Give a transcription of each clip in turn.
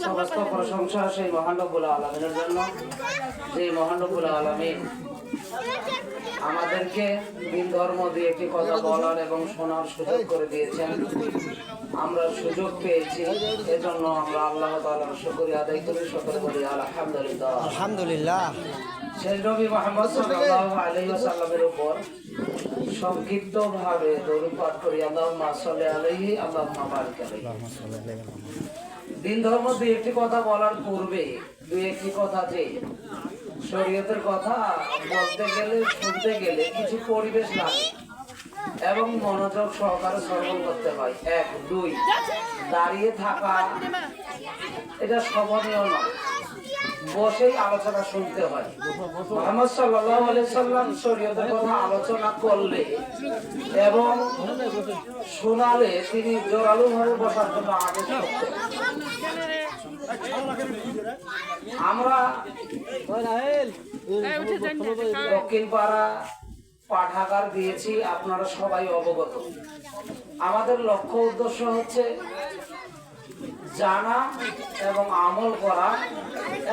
সমস্ত প্রশংসা সেই মহান রব্বুল আলামিনের জন্য, যে মহান রব্বুল আলামিন আমাদেরকে দিন ধর্ম দিয়ে একটি কথা বলার এবং শোনার সুযোগ করে দিয়েছেন। আমরা সুযোগ পেয়েছি, এজন্য আমরা আল্লাহ তাআলার শুকরিয়া আদায় করি, সকলে বলি আলহামদুলিল্লাহ। আলহামদুলিল্লাহ। শেষ নবী মুহাম্মদ সাল্লাল্লাহু আলাইহি ওয়াসাল্লামের উপর সংক্ষিপ্তভাবে দরুদ পাঠ করি। আল্লাহুম্মা সাল্লি আলাইহি আল্লাহুম্মা বারিক আলাইহি। দিন ধর্ম দুই একটি কথা বলার পূর্বে দুই একটি কথা, যে শরীয়তের কথা বলতে গেলে শুনতে গেলে কিছু পরিবেশ লাগে এবং মনোযোগ সহকারে শ্রবণ করতে হয়। এক, দুই, দাঁড়িয়ে থাকা এটা শোভনীয় নয়, বসেই আলোচনা শুনতে হয়। মুহাম্মদ সাল্লাল্লাহু আলাইহি সাল্লাম শরীয়তের কথা আলোচনা করলে এবং শোনালে তিনি জোরালোভাবে বসার জন্য আদেশ করতেন। আমরা দক্ষিণ পাড়া পাঠাগার দিয়েছি, আপনারা সবাই অবগত। আমাদের লক্ষ্য উদ্দেশ্য হচ্ছে জানা এবং আমল করা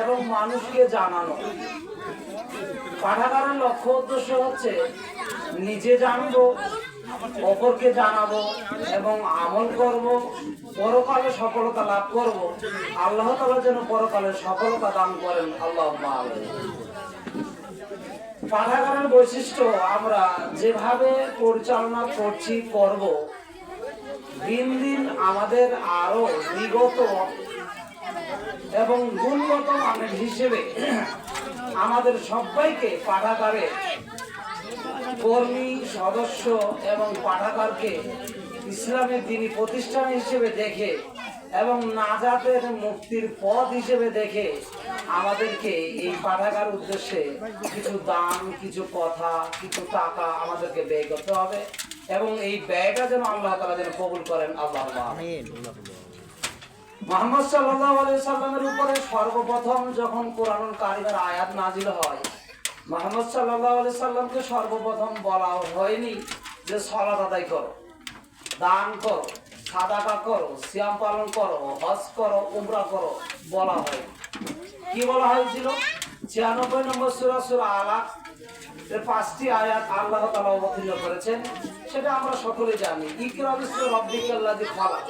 এবং মানুষকে জানানো। পাঠাগারের লক্ষ্য উদ্দেশ্য হচ্ছে নিজে জানবো, অপরকে জানাবো এবং আমল করব, পরকালে সফলতা লাভ করব। আল্লাহ তাআলা যেন পরকালে সফলতা দান করেন, আল্লাহুম্মা আমিন। পাঠাগারের বৈশিষ্ট্য আমরা যেভাবে পরিচালনা করছি করব, দিন দিন আমাদের আরো বিগত এবং গুণগত মানের হিসেবে আমাদের সবাইকে পাঠাগারে কর্মী, সদস্য এবং পাঠাগারকে ইসলামের দ্বীনি প্রতিষ্ঠান হিসেবে দেখে এবং নাজাতের মুক্তির পথ হিসেবে দেখে আমাদেরকে এই পাঠাগার উদ্দেশ্যে কিছু দান, কিছু কথা, কিছু টাকা আমাদেরকে ব্যয় করতে হবে এবং এই ব্যয়টা যেন আল্লাহ তাআলা যেন কবুল করেন, আল্লাহুম্মা আমিন। মুহাম্মদ সাল্লাল্লাহু আলাইহি সাল্লামের উপরে সর্বপ্রথম যখন কোরআনুল কারীমের আয়াত নাজিল হয়, মুহাম্মদ সাল্লাল্লাহু আলাইহি সাল্লামকে সর্বপ্রথম বলা হয়নি যে সালাত আদায় করো, দান করো, সাদাকা করো, সিয়াম পালন করো, হজ করো, উমরা করো, বলা হয়। কি বলা হয়েছিল? 96 নম্বর সূরা সূরা আলাক এর 5টি আয়াত আল্লাহ তাআলা অবতীর্ণ করেছেন, সেটা আমরা সকলে জানি। ইকরা বিসমি রাব্বিকাল্লাযী খালাক,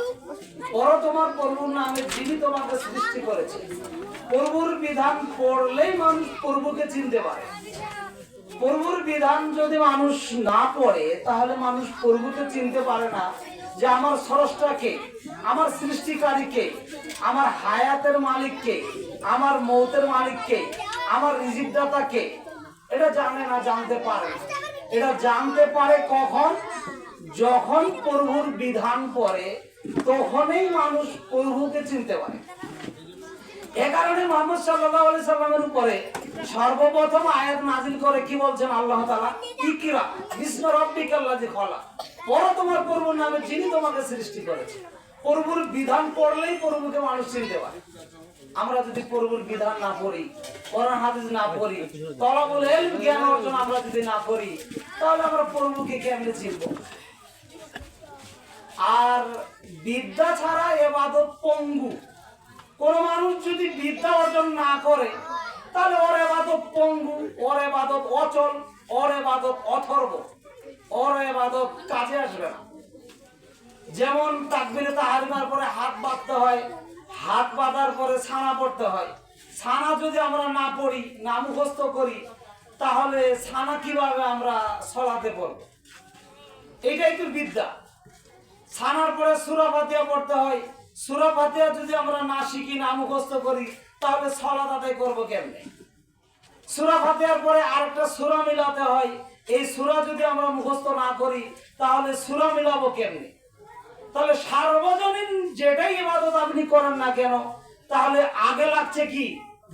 পড়ো তোমার প্রভুর নামে যিনি তোমাকে সৃষ্টি করেছে। প্রভুর বিধান পড়লেই মানুষ প্রভুকে চিনতে পারে। প্রভুর বিধান যদি মানুষ না পড়ে তাহলে মানুষ প্রভুকে চিনতে পারে না, যে আমার স্রষ্টাকে, আমার সৃষ্টিকারীকে, আমার হায়াতের মালিককে, আমার মৌতের মালিককে, আমার রিজিকদাতাকে, এটা জানে না, জানতে পারে না। এটা জানতে পারে কখন? যখন প্রভুর বিধান পড়ে, তখনই মানুষ প্রভুকে চিনতে পারে। এ কারণে মুহাম্মদ সাল্লাল্লাহু আলাইহি সাল্লামের উপরে সর্বপ্রথম আয়াত নাজিল করে কি বলছেন আল্লাহ তাআলা? ইকরা বিসমি রাব্বিকাল্লাযী খালাক, পড়ো তোমার প্রভুর নামে যিনি তোমাকে সৃষ্টি করেছে। প্রভুর বিধান পড়লেই প্রভুকে মানুষ চিনতে পারে। আমরা যদি প্রভুর বিধান না পড়ি, কোরআন হাদিস না পড়ি, তলাবুল ইলম জ্ঞান অর্জন আমরা যদি না করি, তাহলে আমরা প্রভুকে কেমনে চিনব? আর বিদ্যা ছাড়া ইবাদত পঙ্গু। কোন মানুষ যদি বিদ্যা অর্জন না করে, তাহলে ওর ইবাদত পঙ্গু, ওর ইবাদত অচল, ওর ইবাদত অথর্ব, ওর ইবাদত কাজে আসবে না। যেমন তাকবীরে তাহরিমার পরে হাত বাঁধতে হয়, হাত বাঁধার পরে ছানা পড়তে হয়। ছানা যদি আমরা না পড়ি, না মুখস্থ করি, তাহলে ছানা কিভাবে আমরা সলাতে পড়ব? এইটাই তো বিদ্যা। ছানার পরে সূরা ফাতিহা পড়তে হয়। সূরা ফাতিহা যদি আমরা না শিখি, না মুখস্থ করি, তাহলে সালাত আদায় করব কেমনে? সূরা ফাতিহার পরে আরেকটা সূরা মিলাতে হয়। এই সূরা যদি আমরা মুখস্থ না করি, তাহলে সূরা মিলাবো কেমনে? তাহলে সার্বজনীন যেটাই ইবাদত আপনি করেন না কেন, তাহলে আগে লাগছে কি?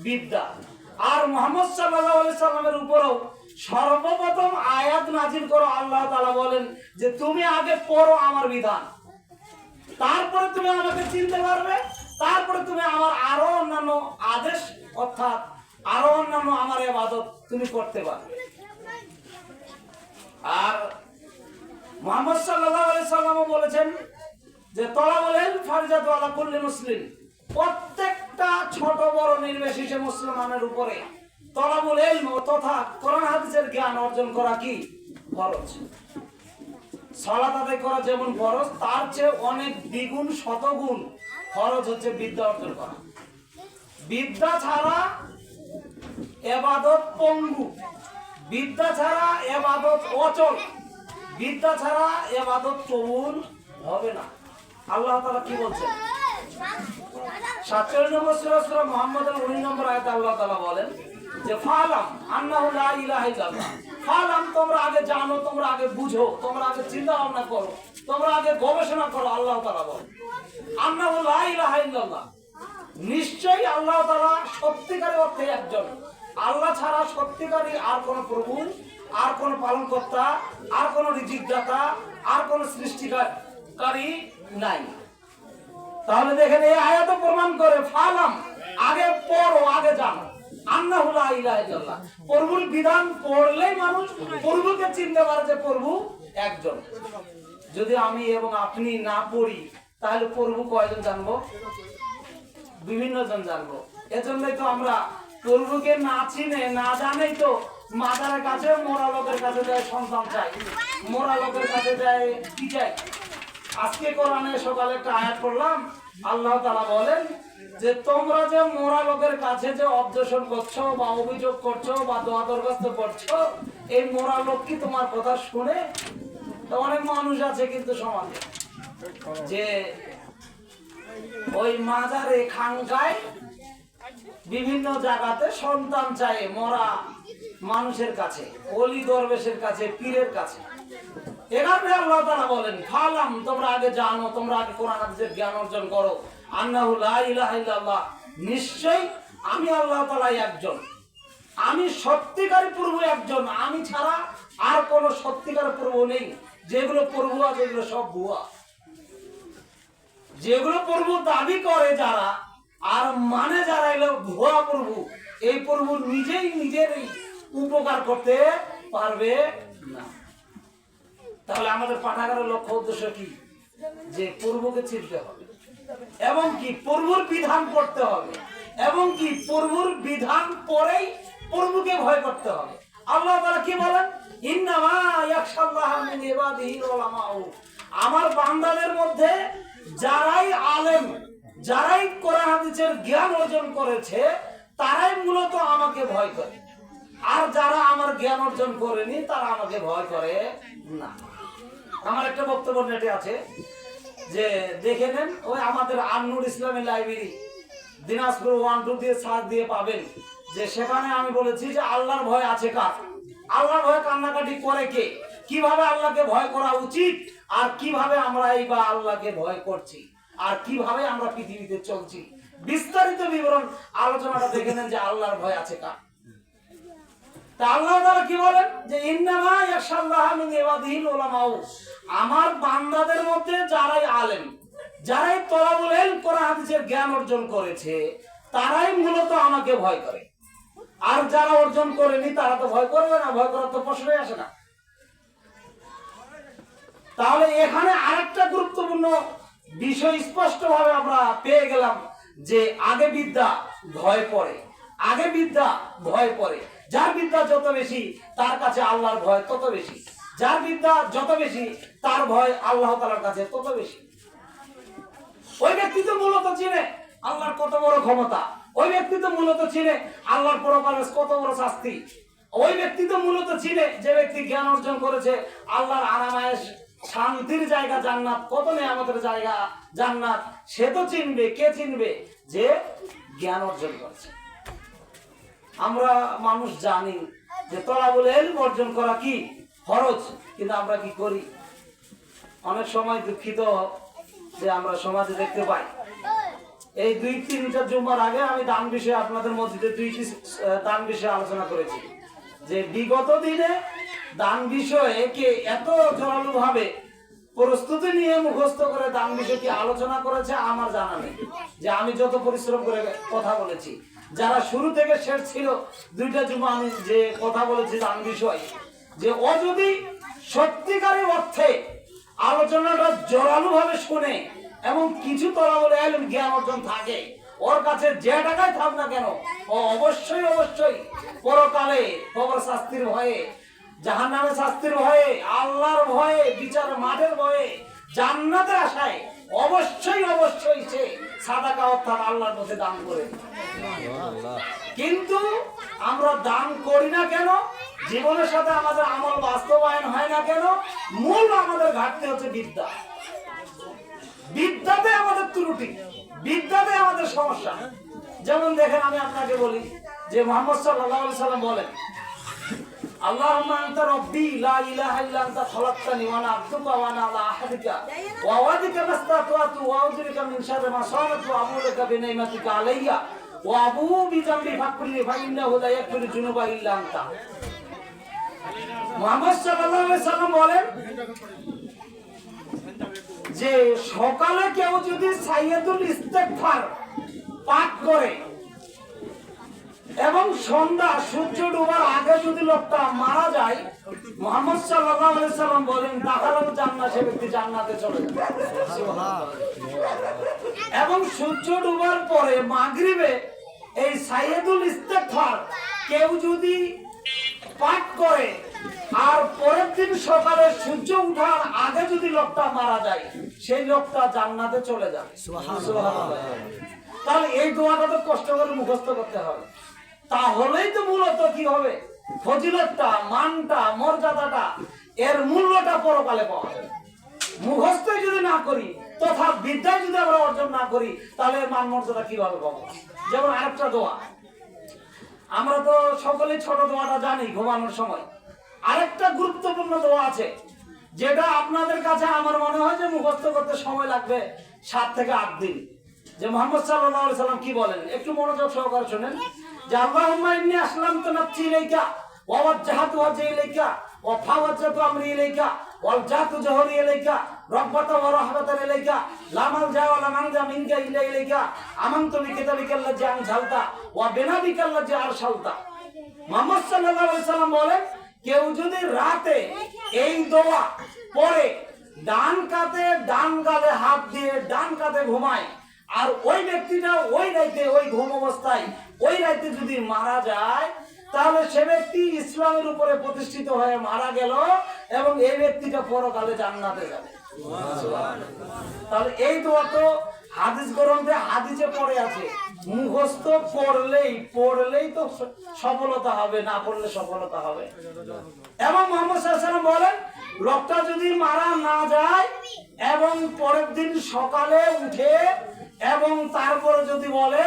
বিদ্যা। আর মুহাম্মদ সাল্লাল্লাহু আলাইহি সাল্লামের উপরেও সর্বপ্রথম আয়াত নাজিল করো, আল্লাহ তাআলা বলেন যে তুমি আগে পড়ো আমার বিধান, তারপরে তুমি আমাকে চিনতে পারবে, তারপরে তুমি আমার আরো অন্যান্য আদেশ অর্থাৎ আরো অন্যান্য আমার ইবাদত তুমি করতে পারবে। আর মুহাম্মদ সাল্লাল্লাহু আলাইহি সাল্লাম বলেছেন যে তলাবুল ইলম ফারজাতু আলা কুল্লি মুসলিম, প্রত্যেক প্রত্যেকটা ছোট বড় নির্বিশেষে মুসলমানের উপরে তলাবুল ইলম তথা কোরআন হাদিসের জ্ঞান অর্জন করা কি ফরজ। সালাত আদায় করা যেমন ফরজ, তার চেয়ে অনেক দ্বিগুণ শতগুণ ফরজ হচ্ছে বিদ্যা অর্জন করা। বিদ্যা ছাড়া ইবাদত পঙ্গু, বিদ্যা ছাড়া ইবাদত অচল, বিদ্যা ছাড়া ইবাদত কবুল হবে না। আল্লাহ তাআলা কি বলছেন? 47 নম্বর সূরা মুহাম্মদের 19 নম্বর আয়াতে আল্লাহ তাআলা বলেন যে ফালাম আন্নাহু লা ইলাহা ইল্লাল্লাহ। ফালাম, তোমরা আগে জানো, তোমরা আগে বুঝো, তোমরা আগে চিন্তা ভাবনা করো, তোমরা আগে গবেষণা করো। আল্লাহ তাআলা বলেন আন্নাহু লা ইলাহা ইল্লাল্লাহ, নিশ্চয়ই আল্লাহ তাআলা সত্যিকারের অর্থে একজন। আল্লাহ ছাড়া সত্যিকারী আর কোন প্রভু, আর কোন পালনকর্তা, আর কোন রিজিকদাতা, আর কোন সৃষ্টিকারী নাই। তাহলে দেখেন এই আয়াত প্রমাণ করে ফালাম, আগে পড়ো, আগে জানো, আন্নাহু লা ইলাহা ইল্লাল্লাহ। প্রভুর বিধান পড়লেই মানুষ প্রভুকে চিনতে পারে যে প্রভু একজন। যদি আমি এবং আপনি না পড়ি তাহলে প্রভু কয়জন জানবো? বিভিন্ন জন জানবো। এজন্যই তো আমরা প্রভুকে না চিনে না জানেই তো মাজারের কাছে মোরা লোকের কাছে যায় সন্তান চাই, মোরা লোকের কাছে যায় কি চাই। আজকে কোরআনে সকালে একটা আয়াত পড়লাম, আল্লাহ তাআলা বলেন যে তোমরা যে মোরা লোকের কাছে যে অবজেকশন করছো বা অভিযোগ করছো বা দোয়া দরখাস্ত করছো, এই মোরা লোক কি তোমার কথা শুনে? তো অনেক মানুষ আছে কিন্তু সমাজে যে ওই মাজারে খানকায় বিভিন্ন জায়গাতে সন্তান চায় মরা মানুষের কাছে, ওলি দরবেশের কাছে, পীরের কাছে। এখানে আল্লাহ তাআলা বলেন ফালাম, তোমরা আগে জানো, তোমরা আগে কোরআন হাদিসের জ্ঞান অর্জন করো। আন্নাহু লা ইলাহা ইল্লাল্লাহ, নিশ্চয়ই আমি আল্লাহ তাআলা একজন, আমি সত্যিকারী প্রভু একজন, আমি ছাড়া আর কোন সত্যিকার প্রভু নেই। যেগুলো প্রভু আছে এগুলো সব ভুয়া। যেগুলো প্রভু দাবি করে যারা আর মানে যারা এলো ভুয়া প্রভু, এই প্রভু নিজেই নিজের উপকার করতে পারবে না। তাহলে আমাদের পাঠাগারের লক্ষ্য উদ্দেশ্য কি? যে প্রভুকে চিনতে হবে এবং কি প্রভুর বিধান পড়তে হবে এবং কি প্রভুর বিধান পড়েই প্রভুকে ভয় করতে হবে। আল্লাহ তাআলা কি বলেন? ইন্নামা ইয়াখশাল্লাহ মিন ইবাদিহিল উলামাউ, আমার বান্দাদের মধ্যে যারাই আলেম, যারাই কোরআন হাদিসের জ্ঞান অর্জন করেছে তারাই মূলত আমাকে ভয় করে, আর যারা আমার জ্ঞান অর্জন করেনি তারা আমাকে ভয় করে না। আমার একটা বক্তব্য নেটে আছে, যে দেখে নেন, ওই আমাদের আন্নুর ইসলামী লাইব্রেরি দিনাজপুর 1-2 দিয়ে সার্চ দিয়ে পাবেন যে সেখানে আমি বলেছি যে আল্লাহর ভয় আছে কার, আল্লাহর ভয় কান্নাকাটি করে কে, কিভাবে আল্লাহকে ভয় করা উচিত, আর কিভাবে আমরা এই বা আল্লাহকে ভয় করছি, আর কিভাবে আমরা পৃথিবীতে চলছি, বিস্তারিত বিবরণ আলোচনাটা দেখে নেন যে আল্লাহর ভয় আছে কার। তা আল্লাহ তাআলা কি বলেন যে ইন্নামা ইয়াখশাল্লাহ মিন ইবাদিহিল উলামাউ, আমার বান্দাদের মধ্যে যারাই আলেম, যারাই তলাবুল ইলম কোরআন হাদিসের জ্ঞান অর্জন করেছে তারাই মূলত আমাকে ভয় করে, আর যারা অর্জন করেনি তারা তো ভয় করবে না, ভয় করার তো প্রশ্নই আসে না। তাহলে এখানে আরেকটা গুরুত্বপূর্ণ বিষয় স্পষ্টভাবে আমরা পেয়ে গেলাম যে আগে বিদ্যা ভয় পড়ে, আগে বিদ্যা ভয় পড়ে। যার বিদ্যা যত বেশি তার কাছে আল্লাহর ভয় তত বেশি, যার বিদ্যা যত বেশি তার ভয় আল্লাহ তাআলার কাছে তত বেশি। ওই ব্যক্তি তো মূলত চিনে আল্লাহর কত বড় ক্ষমতা, ওই ব্যক্তি তো মূলত চিনে আল্লাহর পরকালে কত বড় শাস্তি, ওই ব্যক্তি তো মূলত চিনে, যে ব্যক্তি জ্ঞান অর্জন করেছে আল্লাহর আরামায়েশ শান্তির জায়গা জান্নাত, কত নেয়ামতের জায়গা জান্নাত, সে তো চিনবে। কে চিনবে? যে জ্ঞান অর্জন করেছে। আমরা মানুষ জানি যে তলাবুল ইলম অর্জন করা কি ফরজ, কিন্তু আমরা কি করি? অনেক সময় দুঃখিত যে আমরা সমাজে দেখতে পাই, এই 2-3টা জুমার আগে আমি দান বিষয়ে আপনাদের মসজিদে 2টি দান বিষয়ে আলোচনা করেছি যে বিগত দিনে দান বিষয়ে কে এত জোরালো ভাবে প্রস্তুতি নিয়ে মুখস্থ করে দান বিষয় কি আলোচনা করেছে আমার জানা নেই। যে আমি যত পরিশ্রম করে কথা বলেছি, যারা শুরু থেকে শেষ ছিল 2টা জুমা আমি যে কথা বলেছি দান বিষয়, যে ও যদি সত্যিকারের অর্থে আলোচনাটা জোরালো ভাবে শুনে এবং কিছু তলাবল ইলম জ্ঞান অর্জন থাকে, ওর কাছে যে টাকায় থাক না কেন, ও অবশ্যই অবশ্যই পরকালে কবর শাস্তির ভয়ে, জাহান্নামের শাস্তির ভয়ে, আল্লাহর ভয়ে, বিচার মাঠের ভয়ে, জান্নাতের আশায় অবশ্যই অবশ্যই সে সাদাকা অর্থাৎ আল্লাহর পথে দান করে। কিন্তু আমরা দান করি না কেন? জীবনের সাথে আমাদের আমল বাস্তবায়ন হয় না কেন? মূল আমাদের ঘাটতি হচ্ছে বিদ্যা। বিদ্যাতে আমাদের ত্রুটি, বিদ্যাতে আমাদের সমস্যা। যেমন দেখেন, আমি আপনাকে বলি যে মুহাম্মদ সাল্লাল্লাহু আলাইহি সাল্লাম বলেন, আল্লাহুম্মা আনতা রাব্বি লা ইলাহা ইল্লা আনতা খালাকতানি ওয়া আনা আবদুকা ওয়া আনা আলা আহদিকা ওয়া ওয়াদিকা মাসতাতু ওয়া আউযুবিকা মিন শাররি মা সানাতু ওয়া আবুউ লাকা বিনি'মাতিকা আলাইয়া ওয়া আবুউ বিযামবি ফাগফিরলি ফাইন্নাহু লা ইয়াগফিরু যুনুবা ইল্লা আনতা। মুহাম্মদ সাল্লাল্লাহু আলাইহি সাল্লাম বলেন যে সকালে কেউ যদি সাইয়্যিদুল ইস্তিগফার পাঠ করে এবং সন্ধ্যা সূর্য ডোবার আগে যদি লোকটা মারা যায়, মুহাম্মদ সাল্লাল্লাহু আলাইহি সাল্লাম বলেন দাখালাল জান্নাত, সে ব্যক্তি জান্নাতে চলে যাবে। এবং সূর্য ডোবার পরে মাগরিবে এই সাইয়্যিদুল ইস্তিগফার কেউ যদি পাঠ করে আর পরের দিন সকালে সূর্য ওঠার আগে যদি লোকটা মারা যায়, সেই লোকটা জান্নাতে চলে যাবে। সুবহানাল্লাহ। তাহলে এই দোয়াটা তো কষ্ট করে মুখস্থ করতে হবে, তাহলেই তো মূলত কি হবে, ফজিলতটা, মানটা, মর্যাদাটা, এর মূল্যটা পরকালে পাওয়া যাবে। মুখস্থ যদি না করি তথা বিদ্যা যদি আমরা অর্জন না করি, তাহলে মান মর্যাদা কিভাবে পাবো? যেমন আরেকটা দোয়া, আমরা তো সকলে ছোট দোয়াটা জানি ঘুমানোর সময়। আরেকটা গুরুত্বপূর্ণ দোয়া আছে যেটা আপনাদের কাছে আমার মনে হয় যে মুখস্থ করতে সময় লাগবে 7 থেকে 8 দিন। যে মুহাম্মদ সাল্লাল্লাহু আলাইহি সাল্লাম কি বলেন, একটু মনোযোগ সহকারে শুনেন। যে আল্লাহুম্মা ইন্নী আসলামতু নাফসি ইলাইকা ওয়া ওয়াজ্জাহতু ওয়াজহি ইলাইকা ওয়া ফাওয়াজ্জাতু আমরি ইলাইকা ওয়াল জাতু জহরি ইলাইকা রাব্বাতা ওয়া রাহমাতান ইলাইকা লা মালজা ওয়া লা মানজা মিনকা ইল্লা ইলাইকা আমানতু বিকিতাবিকাল্লাযী আনজালতা ওয়া বিনাবিকাল্লাযী আরসালতা। মুহাম্মদ সাল্লাল্লাহু আলাইহি সাল্লাম বলেন, কেউ যদি রাতে এই দোয়া পড়ে ডান কাঁধে ডান গালে হাত দিয়ে ডান কাঁধে ঘুমায়, আর ওই ব্যক্তিটা ওই রাতে ওই ঘুম অবস্থায় ওই রাতে যদি মারা যায়, তাহলে সে ব্যক্তি ইসলামের উপরে প্রতিষ্ঠিত হয়ে মারা গেল এবং এই ব্যক্তিটা পরকালে জান্নাতে যাবে। তাহলে এই দোয়া তো হাদিস গ্রন্থে হাদিসে পড়ে আছে, মুখস্থ পড়লেই তো সফলতা হবে, না পড়লে সফলতা হবে। এবং মুহাম্মদ সাল্লাল্লাহু আলাইহি ওয়াসাল্লাম বলেন, লোকটা যদি মারা না যায় এবং পরের দিন সকালে উঠে এবং তারপরে যদি বলে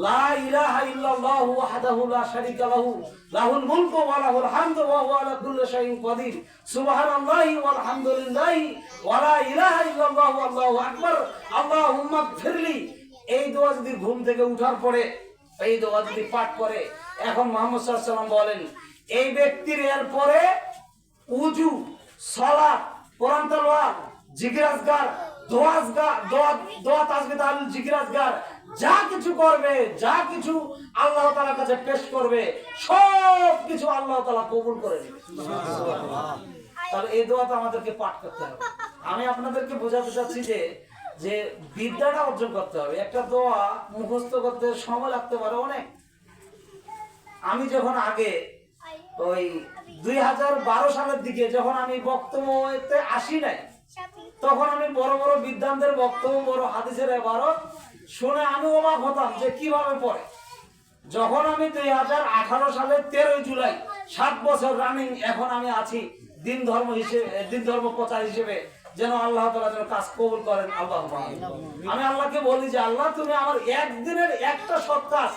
লা ইলাহা ইল্লাল্লাহু ওয়াহদাহু লা শারীকা লাহু লাহুল মুলকু ওয়া লাহুল হামদু ওয়া হুয়া আলা কুল্লি শাইইন কাদির সুবহানাল্লাহি ওয়াল হামদুলিল্লাহি ওয়া লা ইলাহা ইল্লাল্লাহু আল্লাহু আকবার আল্লাহুম্মা গফিরলি, এই দোয়া যদি ঘুম থেকে ওঠার পরে এই দোয়া যদি পাঠ করে, এখন মুহাম্মদ সাল্লাল্লাহু আলাইহি ওয়াসাল্লাম বলেন এই ব্যক্তির এর পরে উযু, সালাত, কোরআন তেলাওয়াত, জিকির আজকার, দোয়া তাসবিহ তাহলিল, জিকির আজকার যা কিছু করবে, যা কিছু আল্লাহ তাআলার কাছে পেশ করবে, সব কিছু আল্লাহ তাআলা কবুল করে নেবে। সুবহানাল্লাহ। তাহলে এই দোয়াটা আমাদেরকে পাঠ করতে হবে। আমি আপনাদেরকে বোঝাতে চাচ্ছি যে বিদ্যাটা অর্জন করতে হবে। একটা দোয়া মুখস্থ করতে সময় লাগতে পারে অনেক। আমি যখন আগে ওই 2012 সালের দিকে যখন আমি বক্তব্যতে আসি নাই, তখন আমি বড় বড় বিদ্বানদের বক্তব্য, বড় হাদিসের ইবারত শুনে আমি অবাক হতাম যে কিভাবে পড়ে। যখন আমি 2018 সালের 13 জুলাই 7 বছর রানিং এখন আমি আছি দিন ধর্ম প্রচার হিসেবে, যেন আল্লাহ তাআলা যেন কাজ কবুল করেন। আল্লাহুম্মা আমিন। আমি আল্লাহকে বলি যে আল্লাহ, তুমি আমার একদিনের একটা সৎ কাজ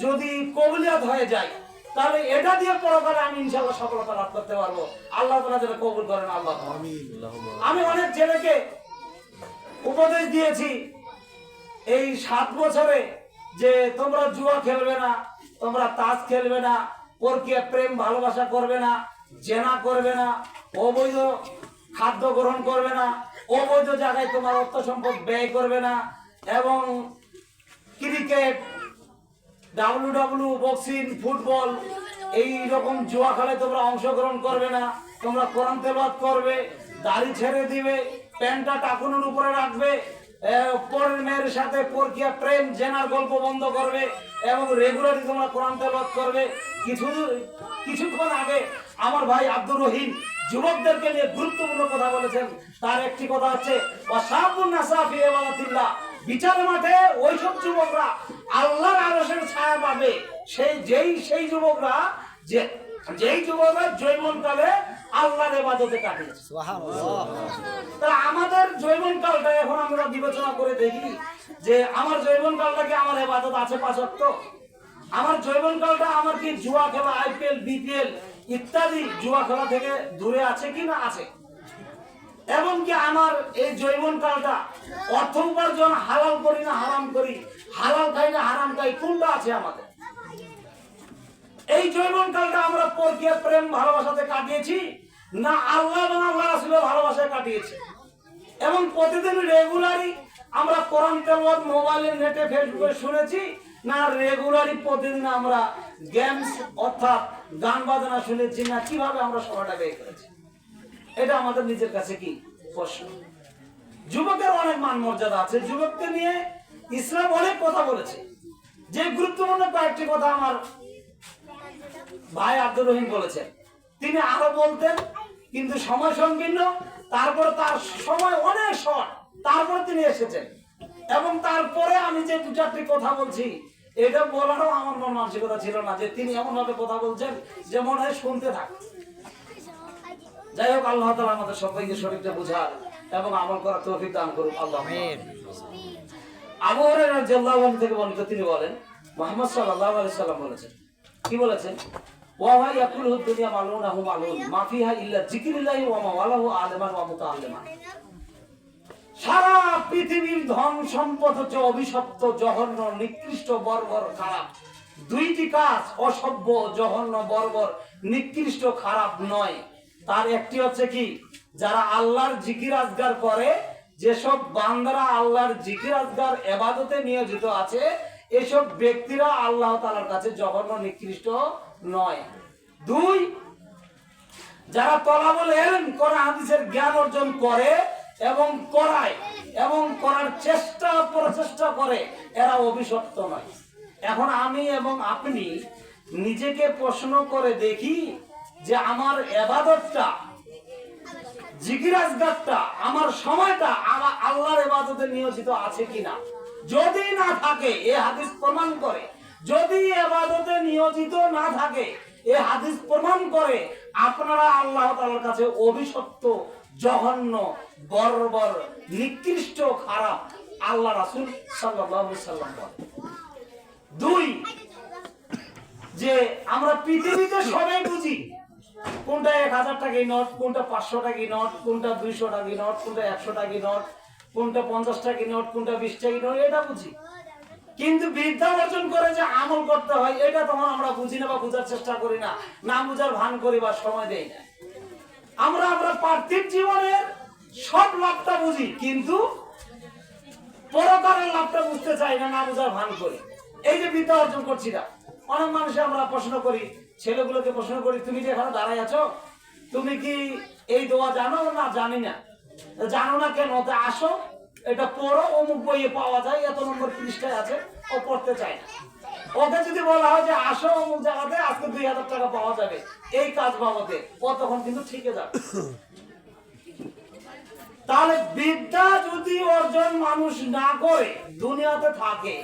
যদি কবুলিয়াত হয়ে যায়, তাহলে এটা দিয়ে পরকালে আমি ইনশাআল্লাহ সফলতা লাভ করতে পারবো। আল্লাহ তাআলা যেন কবুল করেন। আল্লাহুম্মা আমিন। আমি অনেক ছেলেকে উপদেশ দিয়েছি এই 7 বছরে যে তোমরা জুয়া খেলবে না, তোমরা তাস খেলবে না, পরকীয়া প্রেম ভালোবাসা করবে না, জেনা করবে না, অবৈধ খাদ্য গ্রহণ করবে না, অবৈধ জায়গায় তোমার অর্থ সম্পদ ব্যয় করবে না, এবং ক্রিকেট, ডাব্লিউডাব্লিউ, বক্সিং, ফুটবল এই রকম জুয়া খেলে তোমরা অংশগ্রহণ করবে না। তোমরা কোরআন তেলাওয়াত করবে, দাড়ি ছেড়ে দিবে, প্যান্টটা টাকুনের উপরে রাখবে, পরের মেয়ের সাথে পরকিয়া প্রেম জেনার গল্প বন্ধ করবে এবং রেগুলারলি তোমরা কোরআন তেলাওয়াত করবে। কিছুক্ষণ আগে আমার ভাই আব্দুর রহিম যুবকদেরকে নিয়ে গুরুত্বপূর্ণ কথা বলেছেন। তার একটি কথা হচ্ছে ওয়াসাবুন নাসাফি ইবাদাতিল্লাহ, বিচার মাঠে ওইসব যুবকরা আল্লাহর আরশের ছায়া পাবে। সেই যুবকরা যেই যুবকরা জৈবনকালে আল্লাহর ইবাদতে কাটিয়েছে। সুবহানাল্লাহ। তা আমাদের জৈবনকালটা এখন আমরা বিবেচনা করে দেখি যে আমার জৈবনকালটা কি আমার ইবাদত আছে 5 ওয়াক্ত? আমার জৈবনকালটা আমার কি জুয়া খেলা, আইপিএল, বিপিএল ইত্যাদি জুয়া খেলা থেকে দূরে আছে কি না আছে? এবং কি আমার এই জৈবনকালটা অর্থ উপার্জন হালাল করি না হারাম করি, হালাল খাই না হারাম খাই, কোনটা আছে আমাদের? এই জৈবনকালটা আমরা পরকীয়া প্রেম ভালোবাসাতে কাটিয়েছি না আল্লাহ এবং আল্লাহ রাসূলের ভালোবাসায় কাটিয়েছি? এবং প্রতিদিন রেগুলারই আমরা কোরআন তেলাওয়াত মোবাইলে নেটে ফেসবুকে শুনেছি না রেগুলারই প্রতিদিন আমরা গেমস অর্থাৎ গান বাজনা শুনেছি না কিভাবে আমরা সময়টা ব্যয় করেছি? এটা আমাদের নিজের কাছে কি প্রশ্ন। যুবকের অনেক মান মর্যাদা আছে, যুবককে নিয়ে ইসলাম অনেক কথা বলেছে। যে গুরুত্বপূর্ণ কয়েকটি কথা আমার ভাই আব্দুর রহিম বলেছেন, তিনি আরো বলতেন কিন্তু সময় সংকীর্ণ, তারপর তার সময় অনেক শর্ট, তারপর তিনি এসেছেন এবং তারপরে আমি যে 2-4টি কথা বলছি এটা বলারও আমার মন মানসিকতা ছিল না যে তিনি এমন ভাবে কথা বলছেন যে মনে হয় শুনতে থাক। যাই হোক, আল্লাহ তাআলা আমাদের সবাইকে সঠিকটা বোঝার এবং আমল করার তৌফিক দান করুন। আল্লাহ আমিন। আবু হুরায়রা রাদিয়াল্লাহু আনহু থেকে বর্ণিত, তিনি বলেন মুহাম্মদ সাল্লাল্লাহু আলাইহি সাল্লাম বলেছেন, কি বলেছেন? ওয়া ওয়া ইয়াকুলু দুনিয়া মালুনাহু মালুন মা ফিহা ইল্লা যিকরিল্লাহি ওয়া মা ওয়ালাহু আলিমান ওয়া মুতাআল্লিমান। সারা পৃথিবীর ধন সম্পদ হচ্ছে অভিশপ্ত, জঘন্য, নিকৃষ্ট, বর্বর, খারাপ। 2টি কাজ অসভ্য, জঘন্য, বর্বর, নিকৃষ্ট, খারাপ নয়। তার একটি হচ্ছে কি, যারা আল্লাহর জিকির আজগার করে, যেসব বান্দারা আল্লাহর জিকির আজগার ইবাদতে নিয়োজিত আছে, এসব ব্যক্তিরা আল্লাহ তাআলার কাছে জঘন্য, নিকৃষ্ট নয়। 2, যারা তলাবুল ইলম কোরআন হাদিসের জ্ঞান অর্জন করে এবং করায় এবং করার প্রচেষ্টা করে, এরা অভিশপ্ত নয়। এখন আমি এবং আপনি নিজেকে প্রশ্ন করে দেখি যে আমার ইবাদতটা, জিকির আজগারটা, আমার সময়টা আমার আল্লাহর ইবাদতে নিয়োজিত আছে কিনা। যদি না থাকে এ হাদিস প্রমাণ করে, যদি ইবাদতে নিয়োজিত না থাকে এ হাদিস প্রমাণ করে আপনারা আল্লাহ তাআলার কাছে অভিশপ্ত, জঘন্য, বর্বর, নিকৃষ্ট, খারাপ। আল্লাহ রাসূল সাল্লাল্লাহু আলাইহি সাল্লাম বলেন। 2, যে আমরা পৃথিবীতে সবাই বুঝি কোনটা 1000 টাকার নোট, কোনটা 500 টাকার নোট, কোনটা 200 টাকার নোট, কোনটা 100 টাকার নোট, কোনটা 50 টাকার নোট, কোনটা 20 টাকার নোট, এটা বুঝি। কিন্তু বিদ্যা অর্জন করে যে আমল করতে হয় এটা তখন আমরা বুঝি না বা বোঝার চেষ্টা করি না, না বুঝার ভান করি বা সময় দেই না। আমরা পার্থিব জীবনের সব লাভটা বুঝি কিন্তু পরকালের লাভটা বুঝতে চাই না, না বুঝার ভান করি। এই যে বিদ্যা অর্জন করছি না, অনেক মানুষে আমরা প্রশ্ন করি, ছেলেগুলোকে প্রশ্ন করি, তুমি যে এখানে দাঁড়াই আছো তুমি কি এই দোয়া জানো? না জানি না। জানো না কেন? আসো এটা পড়ো, অমুক বইয়ে পাওয়া যায়, এত নম্বর পৃষ্ঠায় আছে, ও পড়তে চায় না। ওকে যদি বলা হয় যে আসো অমুক জায়গাতে আজকে 2000 টাকা পাওয়া যাবে এই কাজ বাবদে, ও তখন কিন্তু ঠিকই যাবে। তাহলে বিদ্যা যদি অর্জন মানুষ না করে দুনিয়াতে থাকে,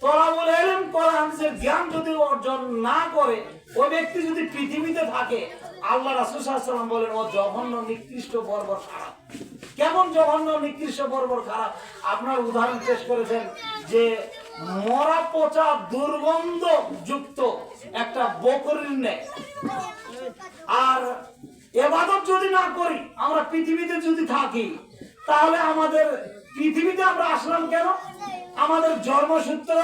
তলাবুল ইলম কোরআন হাদিসের জ্ঞান যদি অর্জন না করে, ওই ব্যক্তি যদি পৃথিবীতে থাকে, আল্লাহ রাসূল সাল্লাল্লাহু আলাইহি ওয়াসাল্লাম বলেন ও জঘন্য, নিকৃষ্ট, বর্বর, খারাপ। কেমন জঘন্য, নিকৃষ্ট, বর্বর, খারাপ? আপনার উদাহরণ পেশ করেছেন যে মরা পচা দুর্গন্ধ যুক্ত একটা বকরির ন্যায়। আর ইবাদত যদি না করি, আমরা পৃথিবীতে যদি থাকি, তাহলে আমাদের পৃথিবীতে আমরা আসলাম কেন? আমাদের জন্মসূত্র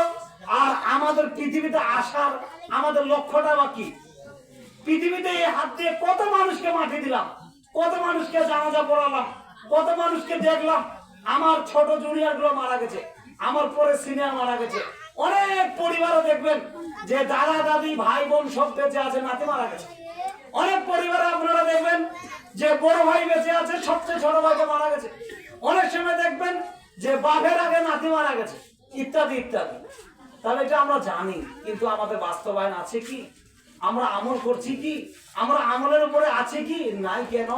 আর আমাদের পৃথিবীতে আসার আমাদের লক্ষ্যটা বা কি? পৃথিবীতে এই হাত দিয়ে কত মানুষকে মাটি দিলাম, কত মানুষকে জানাজা পড়ালাম, কত মানুষকে দেখলাম। আমার ছোট জুনিয়র গুলো মারা গেছে, আমার পরে সিনিয়র মারা গেছে। অনেক পরিবারও দেখবেন যে দাদা দাদি ভাই বোন সব বেঁচে আছে, নাতি মারা গেছে। অনেক পরিবারে আপনারা দেখবেন যে বড় ভাই বেঁচে আছে, সবচেয়ে ছোট ভাইকে মারা গেছে। অনেক সময় দেখবেন যে বাপের আগে নাতি মারা গেছে, ইত্যাদি ইত্যাদি। তাহলে এটা আমরা জানি, কিন্তু আমাদের বাস্তবায়ন আছে কি? আমরা আমল করছি কি? আমরা আমলের উপরে আছে কি? নাই। কেন?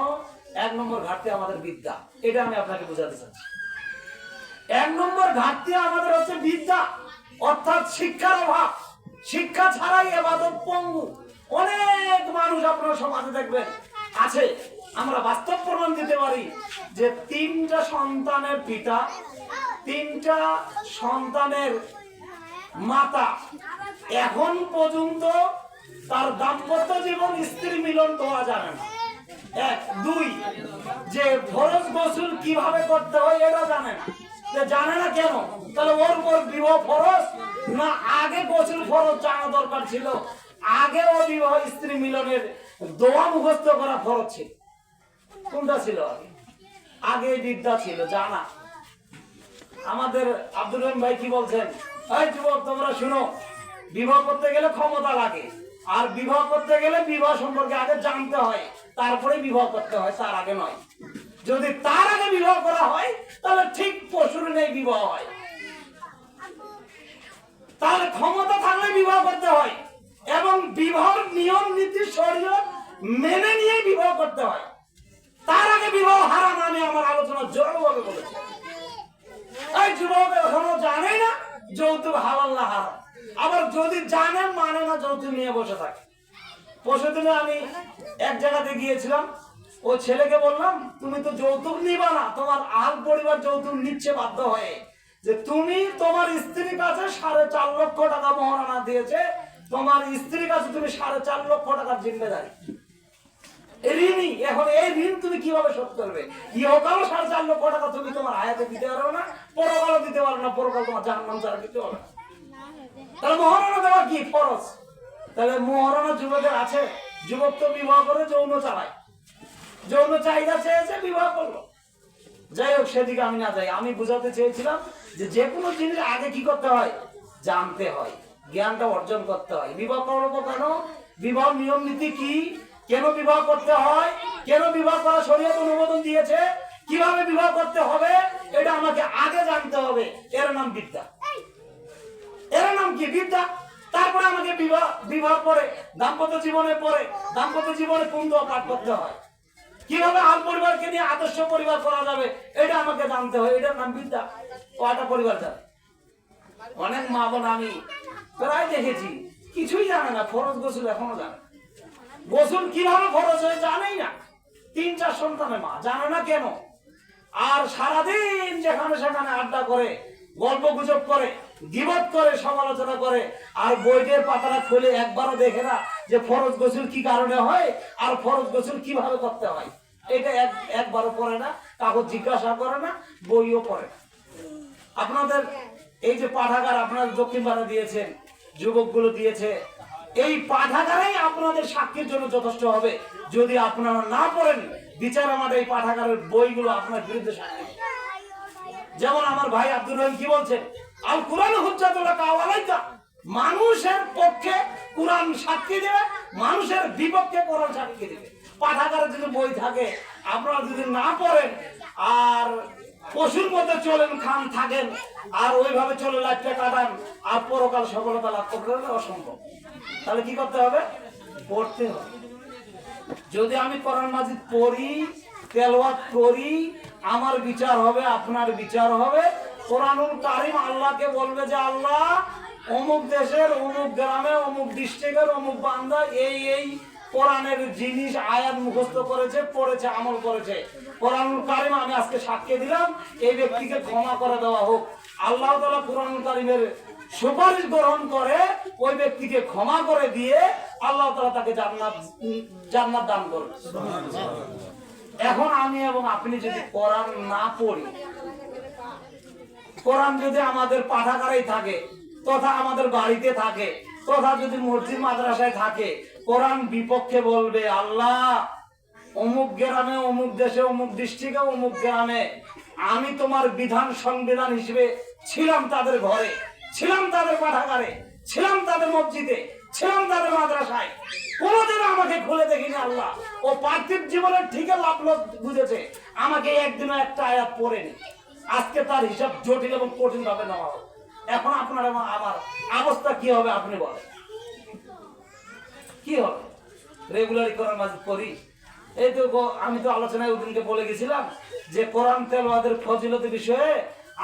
1 নম্বর ঘাটতি আমাদের বিদ্যা। এটা আমি আপনাকে বোঝাতে চাচ্ছি। 1 নম্বর ঘাটতি আমাদের হচ্ছে বিদ্যা, অর্থাৎ শিক্ষার অভাব। শিক্ষা ছাড়াই ইবাদত পঙ্গু। অনেক মানুষ আপনারা সমাজে দেখবেন আছে, আমরা বাস্তব প্রমাণ দিতে পারি যে 3টা সন্তানের পিতা, 3টা সন্তানের মাতা এখন পর্যন্ত তার দাম্পত্য জীবন, স্ত্রী মিলন দেওয়া যাবে না। 1, 2 যে ফরজ গোসল কিভাবে করতে হয় এটা জানে না। জানে না কেন? তাহলে ওর উপর বিবাহ ফরজ না আগে গোসল ফরজ জানা দরকার ছিল? আগে ও বিবাহ স্ত্রী মিলনের দোয়া মুখস্থ করা ফরজ ছিল। কোনটা ছিল আগে? আগে বিদ্যা ছিল, জানা। আমাদের আব্দুল রহিম ভাই কি বলছেন? এই যুবক তোমরা শুনো, বিবাহ করতে গেলে ক্ষমতা লাগে, আর বিবাহ করতে গেলে বিবাহ সম্পর্কে আগে জানতে হয়, তারপরে বিবাহ করতে হয়, তার আগে নয়। যদি তার আগে বিবাহ করা হয় তাহলে ঠিক পশুর নেই বিবাহ হয়। তাহলে ক্ষমতা থাকলে বিবাহ করতে হয়, এবং বিবাহের নিয়ম নীতি শরীয়ত মেনে নিয়ে বিবাহ করতে হয়। তার আগে বিবাহ হারাম, আমি আমার আলোচনা জোরভাবে বলেছি। এই যুবক এখনো জানে না যৌতুক হালাল না হারাম, আবার যদি জানে মানে না, যৌতুক নিয়ে বসে থাকে। পরশুদিনে আমি এক জায়গাতে গিয়েছিলাম, ওই ছেলেকে বললাম তুমি তো যৌতুক নিবা না, তোমার আল পরিবার যৌতুক নিচ্ছে বাধ্য হয়ে, যে তুমি তোমার স্ত্রীর কাছে 4.5 লক্ষ টাকা মহারণা দিয়েছে, তোমার স্ত্রীর কাছে তুমি 4.5 লক্ষ টাকার জিম্মেদারি ঋণী। এখন এই ঋণ তুমি কিভাবে শোধ করবে? ইহকালও 4.5 লক্ষ টাকা তুমি তোমার হায়াতে দিতে পারবে না, পরকালও দিতে পারবে না, পরকাল তোমার জাহান্নাম ছাড়া কিছু হবে না। তাহলে মহারণা দেওয়া কি ফরজ? তাহলে মহারণা যুবকের আছে? যুবক তো বিবাহ করে যৌন চালায়, যৌন চাহিদা চেয়েছে, বিবাহ করলো। যাই হোক, সেদিকে আমি না যাই। আমি বুঝাতে চেয়েছিলাম যে কোনো জিনিস আগে কি করতে হয়? জানতে হয়, জ্ঞানটা অর্জন করতে হয়। বিবাহ করবো কেন? বিবাহ নিয়ম নীতি কি? কেন বিবাহ করতে হয়? কেন বিবাহ করা শরীয়ত অনুমোদন দিয়েছে? কিভাবে বিবাহ করতে হবে? এটা আমাকে আগে জানতে হবে। এর নাম বিদ্যা। এর নাম কি? বিদ্যা। তারপরে আমাকে বিবাহ করে দাম্পত্য জীবনে কোন দোয়া পাঠ করতে হয়, কিভাবে আল পরিবারকে নিয়ে আদর্শ পরিবার করা যাবে, এটা আমাকে জানতে হয়। এটার নাম বিদ্যা। কয়টা পরিবার জানে? অনেক মা বোন আমি প্রায় দেখেছি কিছুই জানে না, ফরজ গোসল এখনো জানে। গোসল কিভাবে ফরজ হয় জানেই না। 3-4 সন্তানের মা জানে না কেন? আর সারাদিন যেখানে সেখানে আড্ডা করে, গল্প গুজব করে, গীবত করে, সমালোচনা করে, আর বইয়ের পাতাটা খুলে একবারও দেখে না যে ফরজ গোসল কি কারণে হয় আর ফরজ গোসল কিভাবে করতে হয়। এটা একবারও পড়ে না, কাগজ জিজ্ঞাসা করে না, বইও পড়ে না। আপনাদের এই যে পাঠাগার আপনারা দক্ষিণ পাড়া দিয়েছেন, যুবকগুলো দিয়েছে, এই পাঠাগারেই আপনাদের সাক্ষীর জন্য যথেষ্ট হবে। যদি আপনারা না পড়েন, বিচার আমাদের এই পাঠাগারের বইগুলো আপনার বিরুদ্ধে সাক্ষী। যেমন আমার ভাই আব্দুর রহিম কি বলছেন? আল কুরআন হুজ্জাতুল আলাইকা, মানুষের পক্ষে কুরআন সাক্ষী দেবে, মানুষের বিপক্ষে কোরআন সাক্ষী দেবে। পাঠাগারে যদি বই থাকে, আপনারা যদি না পড়েন আর পশুর মধ্যে চলেন, খান, থাকেন, আর ওইভাবে চলে লাইফটা কাটান, আর পরকাল সফলতা লাভ করতে হবে অসম্ভব। তাহলে কি করতে হবে? পড়তে হবে। যদি আমি কোরআন মাজিদ পড়ি, তেলাওয়াত করি, আমার বিচার হবে, আপনার বিচার হবে। কোরআনুল কারীম আল্লাহকে বলবে যে আল্লাহ অমুক দেশের, অমুক গ্রামে, অমুক ডিস্ট্রিক্টের অমুক বান্দা এই কোরআনের জিনিস আয়াত মুখস্থ করেছে, পড়েছে, আমল করেছে। কোরআনুল কারীম আমি আজকে সাক্ষ্য দিলাম, এই ব্যক্তিকে ক্ষমা করে দেওয়া হোক। আল্লাহ তাআলা কোরআনুল কারীমের সুপারিশ গ্রহণ করে ওই ব্যক্তিকে ক্ষমা করে দিয়ে আল্লাহ তাআলা তাকে জান্নাত দান করবে। এখন আমি এবং আপনি যদি কোরআন না পড়ি, কোরআন যদি আমাদের পাঠাগারেই থাকে, তথা আমাদের বাড়িতে থাকে, তথা যদি মসজিদ মাদ্রাসায় থাকে, কোরআন বিপক্ষে বলবে আল্লাহ অমুক গ্রামে, অমুক দেশে, অমুক ডিস্ট্রিক্টে, অমুক গ্রামে আমি তোমার বিধান সংবিধান হিসেবে ছিলাম, তাদের ঘরে ছিলাম, তাদের পাঠাগারে ছিলাম, তাদের মসজিদে ছিলাম, তাদের মাদ্রাসায়, কোনোদিন আমাকে খুলে দেখিনি। আল্লাহ ও পার্থিব জীবনের ঠিক লাভ বুঝেছে, আমাকে একদিনও একটা আয়াত পড়েনি। আজকে তার হিসাব জটিল এবং কঠিন ভাবে নেওয়া হবে। এখন আপনার এবং আমার অবস্থা কি হবে আপনি বলেন, কি হবে? রেগুলারি কোরআন মাজিদ পড়ি, এই তো আমি তো আলোচনায় ওদিনকে বলে গেছিলাম যে কোরআন তেলাওয়াতের ফজিলতের বিষয়ে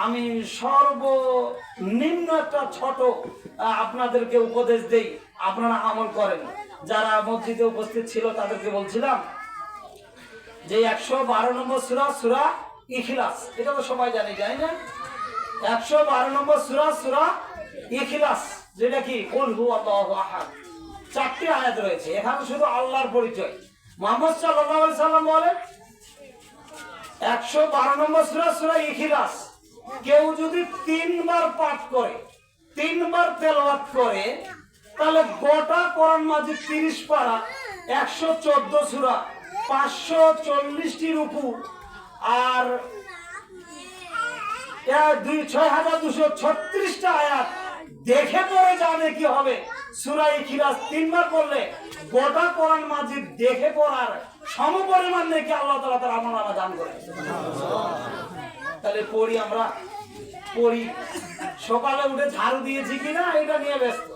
আমি সর্বনিম্ন একটা ছোট আপনাদেরকে উপদেশ দেই, আপনারা আমল করেন। যারা মসজিদে উপস্থিত ছিল তাদেরকে বলছিলাম যে 112 নম্বর সূরা, সূরা ইখলাস, এটা তো সবাই জানি, তাই না? 112 নম্বর সূরা, সূরা ইখলাস, যেটা কি কুল হুয়াল্লাহু আহাদ, 4টি আয়াত রয়েছে। এখানে শুধু আল্লাহর পরিচয়। মুহাম্মদ সাল্লাল্লাহু আলাইহি সাল্লাম বলেন 112 নম্বর সূরা, সূরা ইখলাস কেউ যদি 3 বার পাঠ করে, 3 বার তেলাওয়াত করে, তাহলে গোটা কোরআন মাজিদ 30 পারা, 114 সূরা, 540টি রুকু আর 6236টা আয়াত দেখে পড়ে জানে কি হবে। সূরা ইখলাস 3 বার পড়লে গোটা কোরআন মাজিদ দেখে পড়ার সমপরিমাণ নাকি আল্লাহ তাআলা তার আমলনামা দান করে। তাহলে পড়ি, আমরা পড়ি। সকালে উঠে ঝাড়ু দিয়েছি কিনা এটা নিয়ে ব্যস্ত,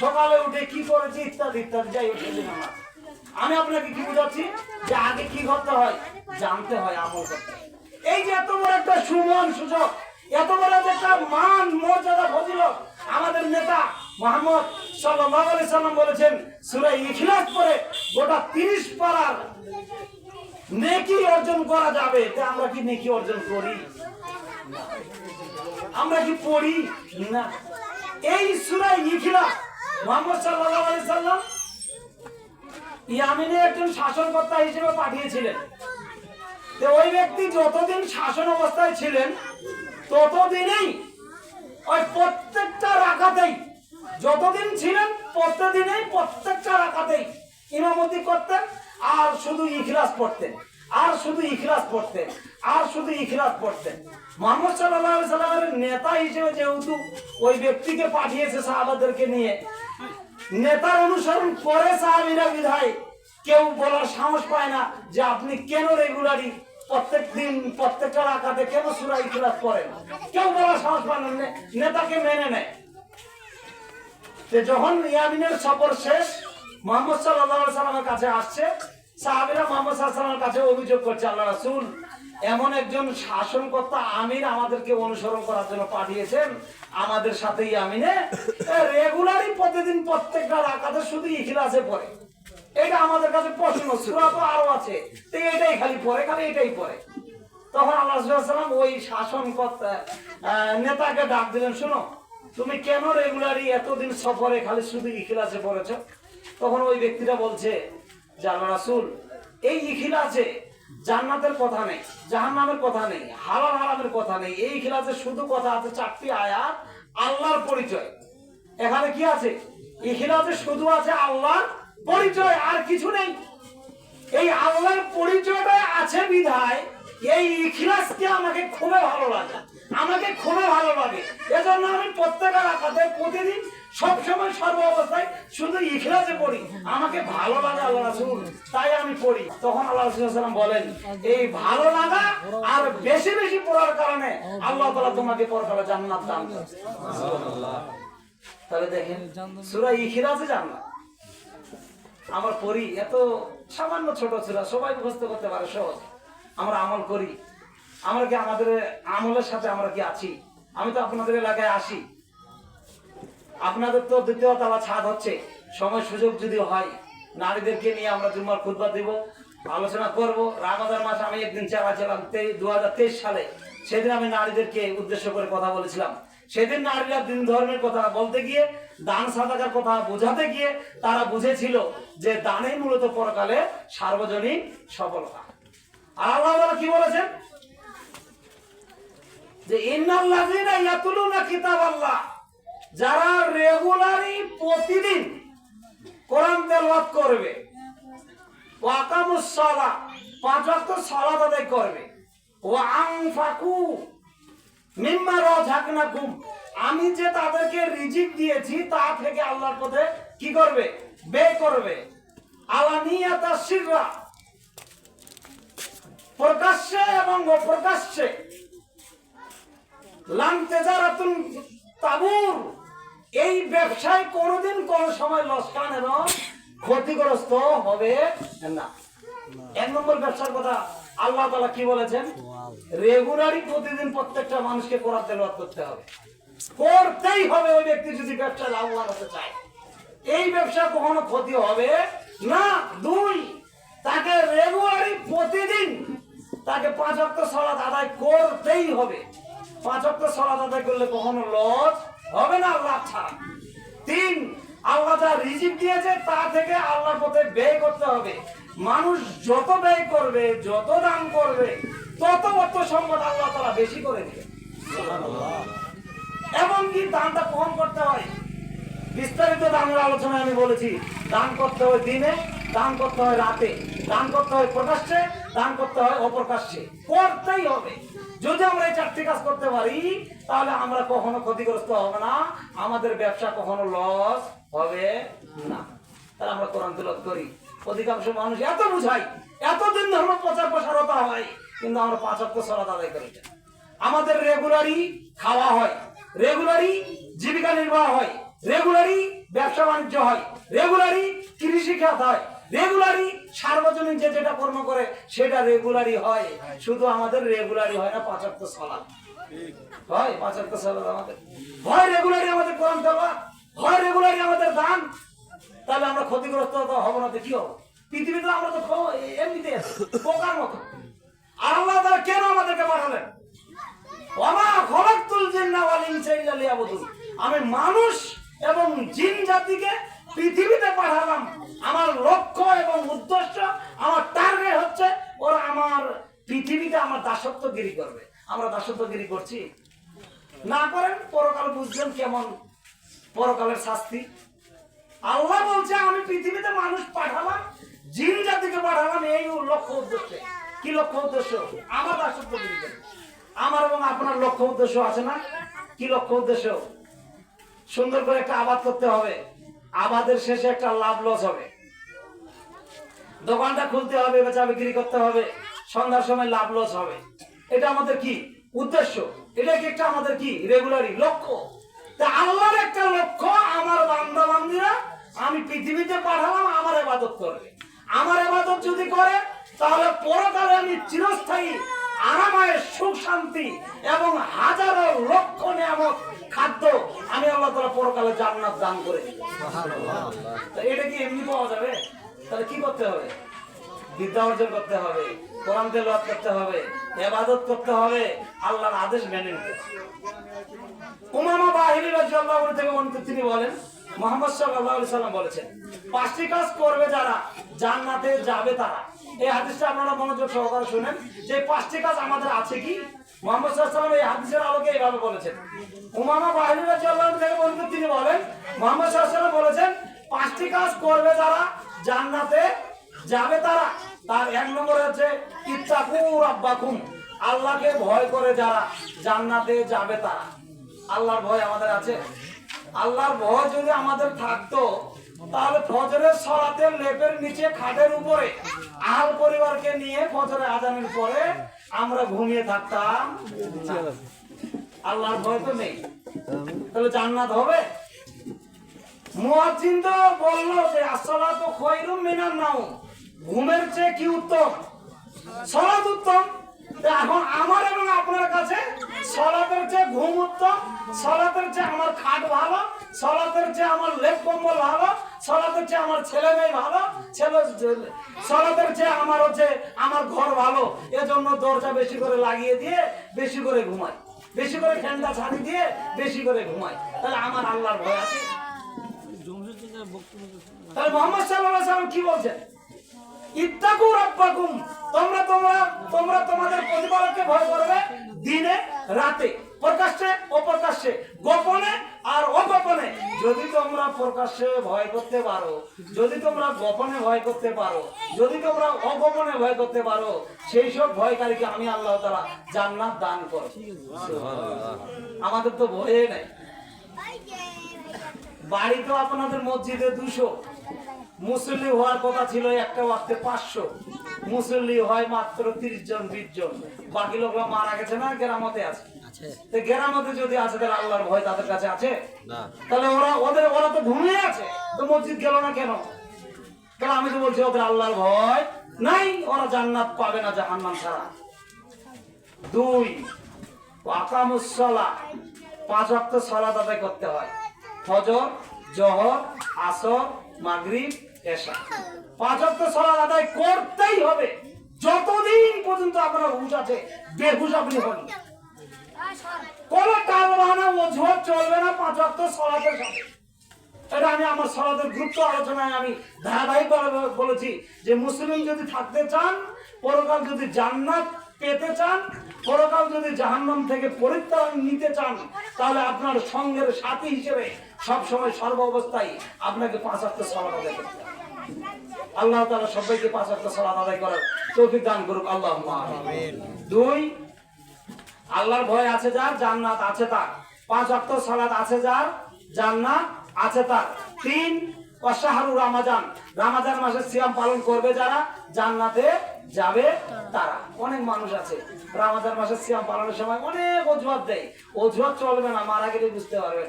সকালে উঠে কি করেছি ইত্যাদি ইত্যাদি, যাই উঠেছি না। আমি আপনাকে কি বুঝাচ্ছি যে আগে কি করতে হয়, জানতে হয়, আমল করতে হয়। এই যে এত বড় একটা সুমন সুযোগ, এত বড় একটা মান মর্যাদা ফজিলত আমাদের নেতা মুহাম্মদ সাল্লাল্লাহু আলাইহি সাল্লাম বলেছেন সূরা ইখলাস পড়ে গোটা 30 পারার নেকি অর্জন করা যাবে। তা আমরা কি নেকি অর্জন করি? আমরা কি পড়ি না? এই সূরা ইখলাস মুহাম্মদ সাল্লাল্লাহু আলাইহি সাল্লাম ইয়ামিনে একজন শাসনকর্তা হিসেবে পাঠিয়েছিলেন। তো ওই ব্যক্তি যতদিন শাসন অবস্থায় ছিলেন ততদিনই ওই প্রত্যেকটা রাকাতেই, যতদিন ছিলেন প্রত্যেকদিনই প্রত্যেকটা রাকাতেই ইমামতি করতেন, আর শুধু ইখলাস পড়তেন, আর শুধু ইখলাস পড়তেন, আর শুধু ইখলাস পড়তেন। মুহাম্মদ সাল্লাল্লাহু আলাইহি সাল্লামের নেতা হিসেবে যেহেতু ওই ব্যক্তিকে পাঠিয়েছে সাহাবাদেরকে নিয়ে, নেতার অনুসরণ করে সাহাবীরা বিধায় কেউ বলার সাহস পায় না যে আপনি কেন রেগুলারি প্রত্যেক দিন প্রত্যেকটা রাকাতে কেন সূরা ইখলাস পড়েন, কেউ বলার সাহস পায় না, নেতাকে মেনে নেয়। যখন ইয়ামিনের সফর শেষ, মুহাম্মদ সাল্লাল্লাহু আলাইহি সাল্লামের কাছে আসছে, সাহাবীরা মুহাম্মদ সাল্লাল্লাহু আলাইহি সাল্লামের কাছে অভিযোগ করছে, আল্লাহ রাসূল এমন একজন শাসনকর্তা আমির আমাদেরকে অনুসরণ করার জন্য পাঠিয়েছেন, আমাদের সাথে ইয়ামিনে রেগুলারই প্রতিদিন প্রত্যেকটা রাকাতে শুধু ইখলাসে পড়ে। এটা আমাদের কাছে প্রশ্ন, সূরা তো আরো আছে, তো এটাই খালি পড়ে, খালি এটাই পড়ে। তখন আল্লাহ রাসূল সাল্লাল্লাহু আলাইহি সাল্লাম ওই শাসনকর্তা নেতাকে ডাক দিলেন, শোনো তুমি কেন রেগুলারই এতদিন সফরে খালি শুধু ইখলাসে পড়েছো? তখন ওই ব্যক্তিটা বলছে যে আল্লাহ রাসূল এই ইখলাসে জান্নাতের কথা নেই, জাহান্নামের কথা নেই, হালাল হারামের কথা নেই, এই ইখলাসে শুধু কথা আছে 4টি আয়াত, আল্লাহর পরিচয়। এখানে কি আছে? ইখলাসে শুধু আছে আল্লাহর পরিচয়, আর কিছু নেই। এই আল্লাহর পরিচয়টা আছে বিধায় এই ইখলাসকে আমাকে খুবই ভালো লাগে, আমাকে খুবই ভালো লাগে। এজন্য আমি প্রত্যেকটা রাকাতে প্রতিদিন সবসময় সর্ব অবস্থায় শুধু ইখলাসে পড়ি, আমাকে ভালো লাগে আল্লাহ রাসূল, তাই আমি পড়ি। তখন আল্লাহ রাসূল সাল্লাল্লাহু আলাইহি ওয়াসাল্লাম বলেন এই ভালো লাগা আর বেশি বেশি পড়ার কারণে আল্লাহ তাআলা তোমাকে পরকালে জান্নাত দান করবে। সুবহানাল্লাহ। তাহলে দেখেন সূরা ইখলাসে জান্নাত আমরা পড়ি, এত সামান্য ছোট সূরা, সবাই মুখস্থ করতে পারে, সহজ। আমরা আমল করি, আমরা কি আমাদের আমলের সাথে আমরা কি আছি? আমি তো আপনাদের এলাকায় আসি, আপনাদের তো 2য় তলা ছাদ হচ্ছে, সময় সুযোগ যদি হয় নারীদেরকে নিয়ে আমরা জুম্মার খুতবা দিব, আলোচনা করব। রমাদান মাস আমি একদিন চালাছিলাম 2023 সালে, সেদিন আমি নারীদেরকে উদ্দেশ্য করে কথা বলেছিলাম। সেদিন নারীরা দিন ধর্মের কথা বলতে গিয়ে, দান সাদাকার কথা বোঝাতে গিয়ে তারা বুঝেছিল যে দানেই মূলত পরকালে সার্বজনীন সফলতা। আর আল্লাহ তাআলা কি বলেছেন যে ইন্নাল্লাযীনা ইয়াতলুনা কিতাবাল্লাহ, যারা রেগুলারই প্রতিদিন কোরআন তেলাওয়াত করবে, ওয়া আকামুস সালাহ 5 ওয়াক্ত সালাত আদায় করবে, ওয়া আনফাকু মিম্মা রাযাকনাকুম, আমি যে তাদেরকে রিজিক দিয়েছি তা থেকে আল্লাহর পথে কি করবে? ব্যয় করবে। আলানিয়াতা সিররা, প্রকাশ্যে এবং অপ্রকাশ্যে লান তেজারাতুন তাবুর, এই ব্যবসায় কোনোদিন কোন সময় লোকসান এবং ক্ষতিগ্রস্ত হবে না। এক নম্বর ব্যবসার কথা আল্লাহ তাআলা কি বলেছেন? রেগুলারই প্রতিদিন প্রত্যেকটা মানুষকে কোরআন তেলাওয়াত করতে হবে, করতেই হবে। ওই ব্যক্তি যদি ব্যবসা লাভবান হতে চায়, এই ব্যবসা কখনো ক্ষতি হবে না। দুই, তাকে রেগুলারই প্রতিদিন তাকে 5 ওয়াক্ত সালাত আদায় করতেই হবে। 5 ওয়াক্ত সালাত আদায় করলে কখনো লস হবে না আল্লাহ ছাড়া। 3, আল্লাহ যা রিজিক দিয়েছে তা থেকে আল্লাহর পথে ব্যয় করতে হবে। মানুষ যত ব্যয় করবে, যত দান করবে, তত অর্থ সম্পদ আল্লাহ তাআলা বেশি করে দিবে। এবং কি দানটা কখন করতে হয়? বিস্তারিত দানের আলোচনায় আমি বলেছি, দান করতে হয় দিনে, দান করতে হয় রাতে, দান করতে হয় প্রকাশ্যে, দান করতে হয় অপ্রকাশ্যে, করতেই হবে। যদি আমরা এই 4টি কাজ করতে পারি তাহলে আমরা কখনো ক্ষতিগ্রস্ত হবে না, আমাদের ব্যবসা কখনো লস হবে না। তাহলে আমরা কোরআন তেলাওয়াত করি। অধিকাংশ মানুষ এত বুঝাই, এতদিন ধর্ম প্রচার প্রসারতা হয়, কিন্তু আমরা 5 ওয়াক্ত সালাত আদায় করি না। আমাদের রেগুলারই খাওয়া হয়, রেগুলারই জীবিকা নির্বাহ হয়, রেগুলারই ব্যবসা বাণিজ্য হয়, রেগুলারই কৃষি খাত হয়, রেগুলারই সার্বজনীন যে যেটা কর্ম করে সেটা রেগুলারই হয়। শুধু আমাদের রেগুলারই হয় না 5 ওয়াক্ত সালাত হয়। 5 ওয়াক্ত সালাত আমাদের হয়, রেগুলারই আমাদের কোরআন তেলাওয়াত হয়, রেগুলারই আমাদের দান। তাহলে আমরা ক্ষতিগ্রস্ত তো হব না, কি হবো? পৃথিবীতে আমরা তো এমনিতে পোকার মতো। আর আল্লাহ তাআলা কেন আমাদেরকে পাঠালেন? ওয়ামা খলাকতুল জিন্না ওয়াল ইনসা ইল্লা লিয়াবুদুন, আমি মানুষ এবং জিন জাতিকে পৃথিবীতে পাঠালাম। আমার লক্ষ্য এবং উদ্দেশ্য, আমার টার্গেট হচ্ছে ওরা আমার পৃথিবীতে আমার দাসত্বগিরি করবে। আমরা দাসত্বগিরি করছি না করেন, পরকাল বুঝছেন কেমন পরকালের শাস্তি। আল্লাহ বলছে আমি পৃথিবীতে মানুষ পাঠালাম, জিন জাতিকে পাঠালাম এই লক্ষ্য উদ্দেশ্যে। কি লক্ষ্য উদ্দেশ্য? আমার দাসত্বগিরি করবে। আমার এবং আপনার লক্ষ্য উদ্দেশ্য আছে না? কি লক্ষ্য উদ্দেশ্য? সুন্দর করে একটা আবাদ করতে হবে, আবাদের শেষে একটা লাভ লস হবে, দোকানটা খুলতে হবে, বেচা বিক্রি করতে হবে, সন্ধ্যার সময় লাভ লস হবে। এটা আমাদের কি উদ্দেশ্য? এটা কি একটা আমাদের কি রেগুলারই লক্ষ্য? তা আল্লাহর একটা লক্ষ্য, আমার বান্দা বান্দীরা আমি পৃথিবীতে পাঠালাম আমার ইবাদত করবে। আমার ইবাদত যদি করে তাহলে পরকালে আমি চিরস্থায়ী আরামায়ের সুখ শান্তি এবং হাজারো লক্ষ নিয়ামত খাদ্য আমি আল্লাহ তাআলা পরকালে জান্নাত দান করে দিব। সুবহানাল্লাহ। এটা কি এমনি পাওয়া যাবে? তাহলে কি করতে হবে? বিদ্যা অর্জন করতে হবে, কোরআন তেলাওয়াত করতে হবে, ইবাদত করতে হবে, আল্লাহর আদেশ মেনে নিতে হবে। উমামা বাহিনী রাদিয়াল্লাহু আনহু থেকে বর্ণিত, তিনি বলেন মুহাম্মদ সাল্লাল্লাহু আলাইহি সাল্লাম বলেছেন, 5টি কাজ করবে যারা জান্নাতে যাবে তারা। এই হাদিসটা আপনারা মনোযোগ সহকারে শুনেন যে 5টি কাজ আমাদের আছে কি। মুহাম্মদ সাল্লাল্লাহু আলাইহি সাল্লাম এই হাদিসের আলোকে এইভাবে বলেছেন। উমামা বাহিনী রাদিয়াল্লাহু আনহু থেকে বর্ণিত, তিনি বলেন মুহাম্মদ সাল্লাল্লাহু আলাইহি সাল্লাম বলেছেন 5টি কাজ করবে যারা জান্নাতে যাবে তারা। তার 1 নম্বর হচ্ছে ইত্তাকু রাব্বাকুম, আল্লাহকে ভয় করে যারা জান্নাতে যাবে তারা। আল্লাহর ভয় আমাদের আছে? আল্লাহর ভয় যদি আমাদের থাকতো তাহলে ফজরের সালাতে লেপের নিচে খাটের উপরে আহল পরিবারকে নিয়ে ফজরের আজানের পরে আমরা ঘুমিয়ে থাকতাম। আল্লাহর ভয় তো নেই, তাহলে জান্নাত হবে? মুয়াজ্জিন তো বললো যে আসসালাতু খায়রুম মিনান নাওম, ঘুমের চেয়ে কি উত্তম? সালাত উত্তম। এখন আমার এবং আপনার কাছে সালাতের চেয়ে ঘুম উত্তম, সালাতের চেয়ে আমার খাট ভালো, সালাতের চেয়ে আমার লেপ কম্বল ভালো, সালাতের চেয়ে আমার ছেলে মেয়ে ভালো, সালাতের চেয়ে আমার হচ্ছে আমার ঘর ভালো। এজন্য দরজা বেশি করে লাগিয়ে দিয়ে বেশি করে ঘুমাই, বেশি করে ঠান্ডা ছাড়ি দিয়ে বেশি করে ঘুমাই। তাহলে আমার আল্লাহর ভয় আছে? তাহলে মুহাম্মদ সাল্লাল্লাহু আলাইহি ওয়াসাল্লাম কি বলছেন? ইত্তাকু রাব্বাকুম, তোমরা তোমাদের প্রতিপালককে ভয় করবে দিনে রাতে, প্রকাশ্যে অপ্রকাশ্যে, গোপনে আর অগোপনে। যদি তোমরা প্রকাশ্যে ভয় করতে পারো, যদি তোমরা গোপনে ভয় করতে পারো, যদি তোমরা অগোপনে ভয় করতে পারো, সেই সব ভয়কারীকে আমি আল্লাহ তাআলা জান্নাত দান করব। আমাদের তো ভয়ে নাই। বাড়ি তো আপনাদের মসজিদে 200, মুসল্লি হওয়ার কথা ছিল একটা ওয়াক্তে 500, মুসল্লি হয় মাত্র 30 জন 20 জন। বাকি লোকরা মারা গেছে না গ্রামতে আছে। তো গ্রামে যদি আছে তাহলে আল্লাহর ভয় তাদের কাছে আছে না। তাহলে ওরা তো ঘুমিয়ে আছে, তো মসজিদ গেল না কেন? কারণ আমি তো বলছি ওদের আল্লাহর ভয় নাই, ওরা জান্নাত পাবে না জাহান্নাম ছাড়া। 2 আকামুস সালাহ, 5 ওয়াক্ত সালাত আদায় করতে হয়। ফজর, জোহর, আসর, মাগরিব, এশা, 5 ওয়াক্ত সালাত আদায় করতেই হবে। যতদিন পর্যন্ত আপনার হুঁশ আছে, বেহুশ আপনি হন, কোন টাল বাহানা অজুহাত চলবে না 5 ওয়াক্ত সালাতের সাথে। এটা আমি আমার সালাতের গুরুত্ব আলোচনায় আমি ধারাবাহিকভাবে বলেছি যে মুসলিম যদি থাকতে চান, পরকাল যদি জান্নাত পেতে চান, পরকাল যদি জাহান্নাম থেকে পরিত্রাণ নিতে চান, তাহলে আপনার সঙ্গের সাথী হিসেবে সবসময় সর্ব অবস্থায় আপনাকে 5 ওয়াক্ত সালাত আদায় করতে হবে। আল্লাহ তাআলা সবাইকে 5 ওয়াক্ত সালাত আদায় করার তৌফিক দান করুক, আল্লাহুম্মা আমিন। 2 আল্লাহর ভয় আছে যার, জান্নাত আছে তার। 5 ওয়াক্ত সালাত আছে যার, জান্নাত আছে তার। 3 ওয়াশাহরু রমাজান, রমাজান মাসে সিয়াম পালন করবে যারা, জান্নাতে যাবে তারা। অনেক মানুষ আছে রমাজান মাসে সিয়াম পালনের সময় অনেক অজুহাত দেয়, অজুহাত চলবে না, মারা গেলে বুঝতে পারবেন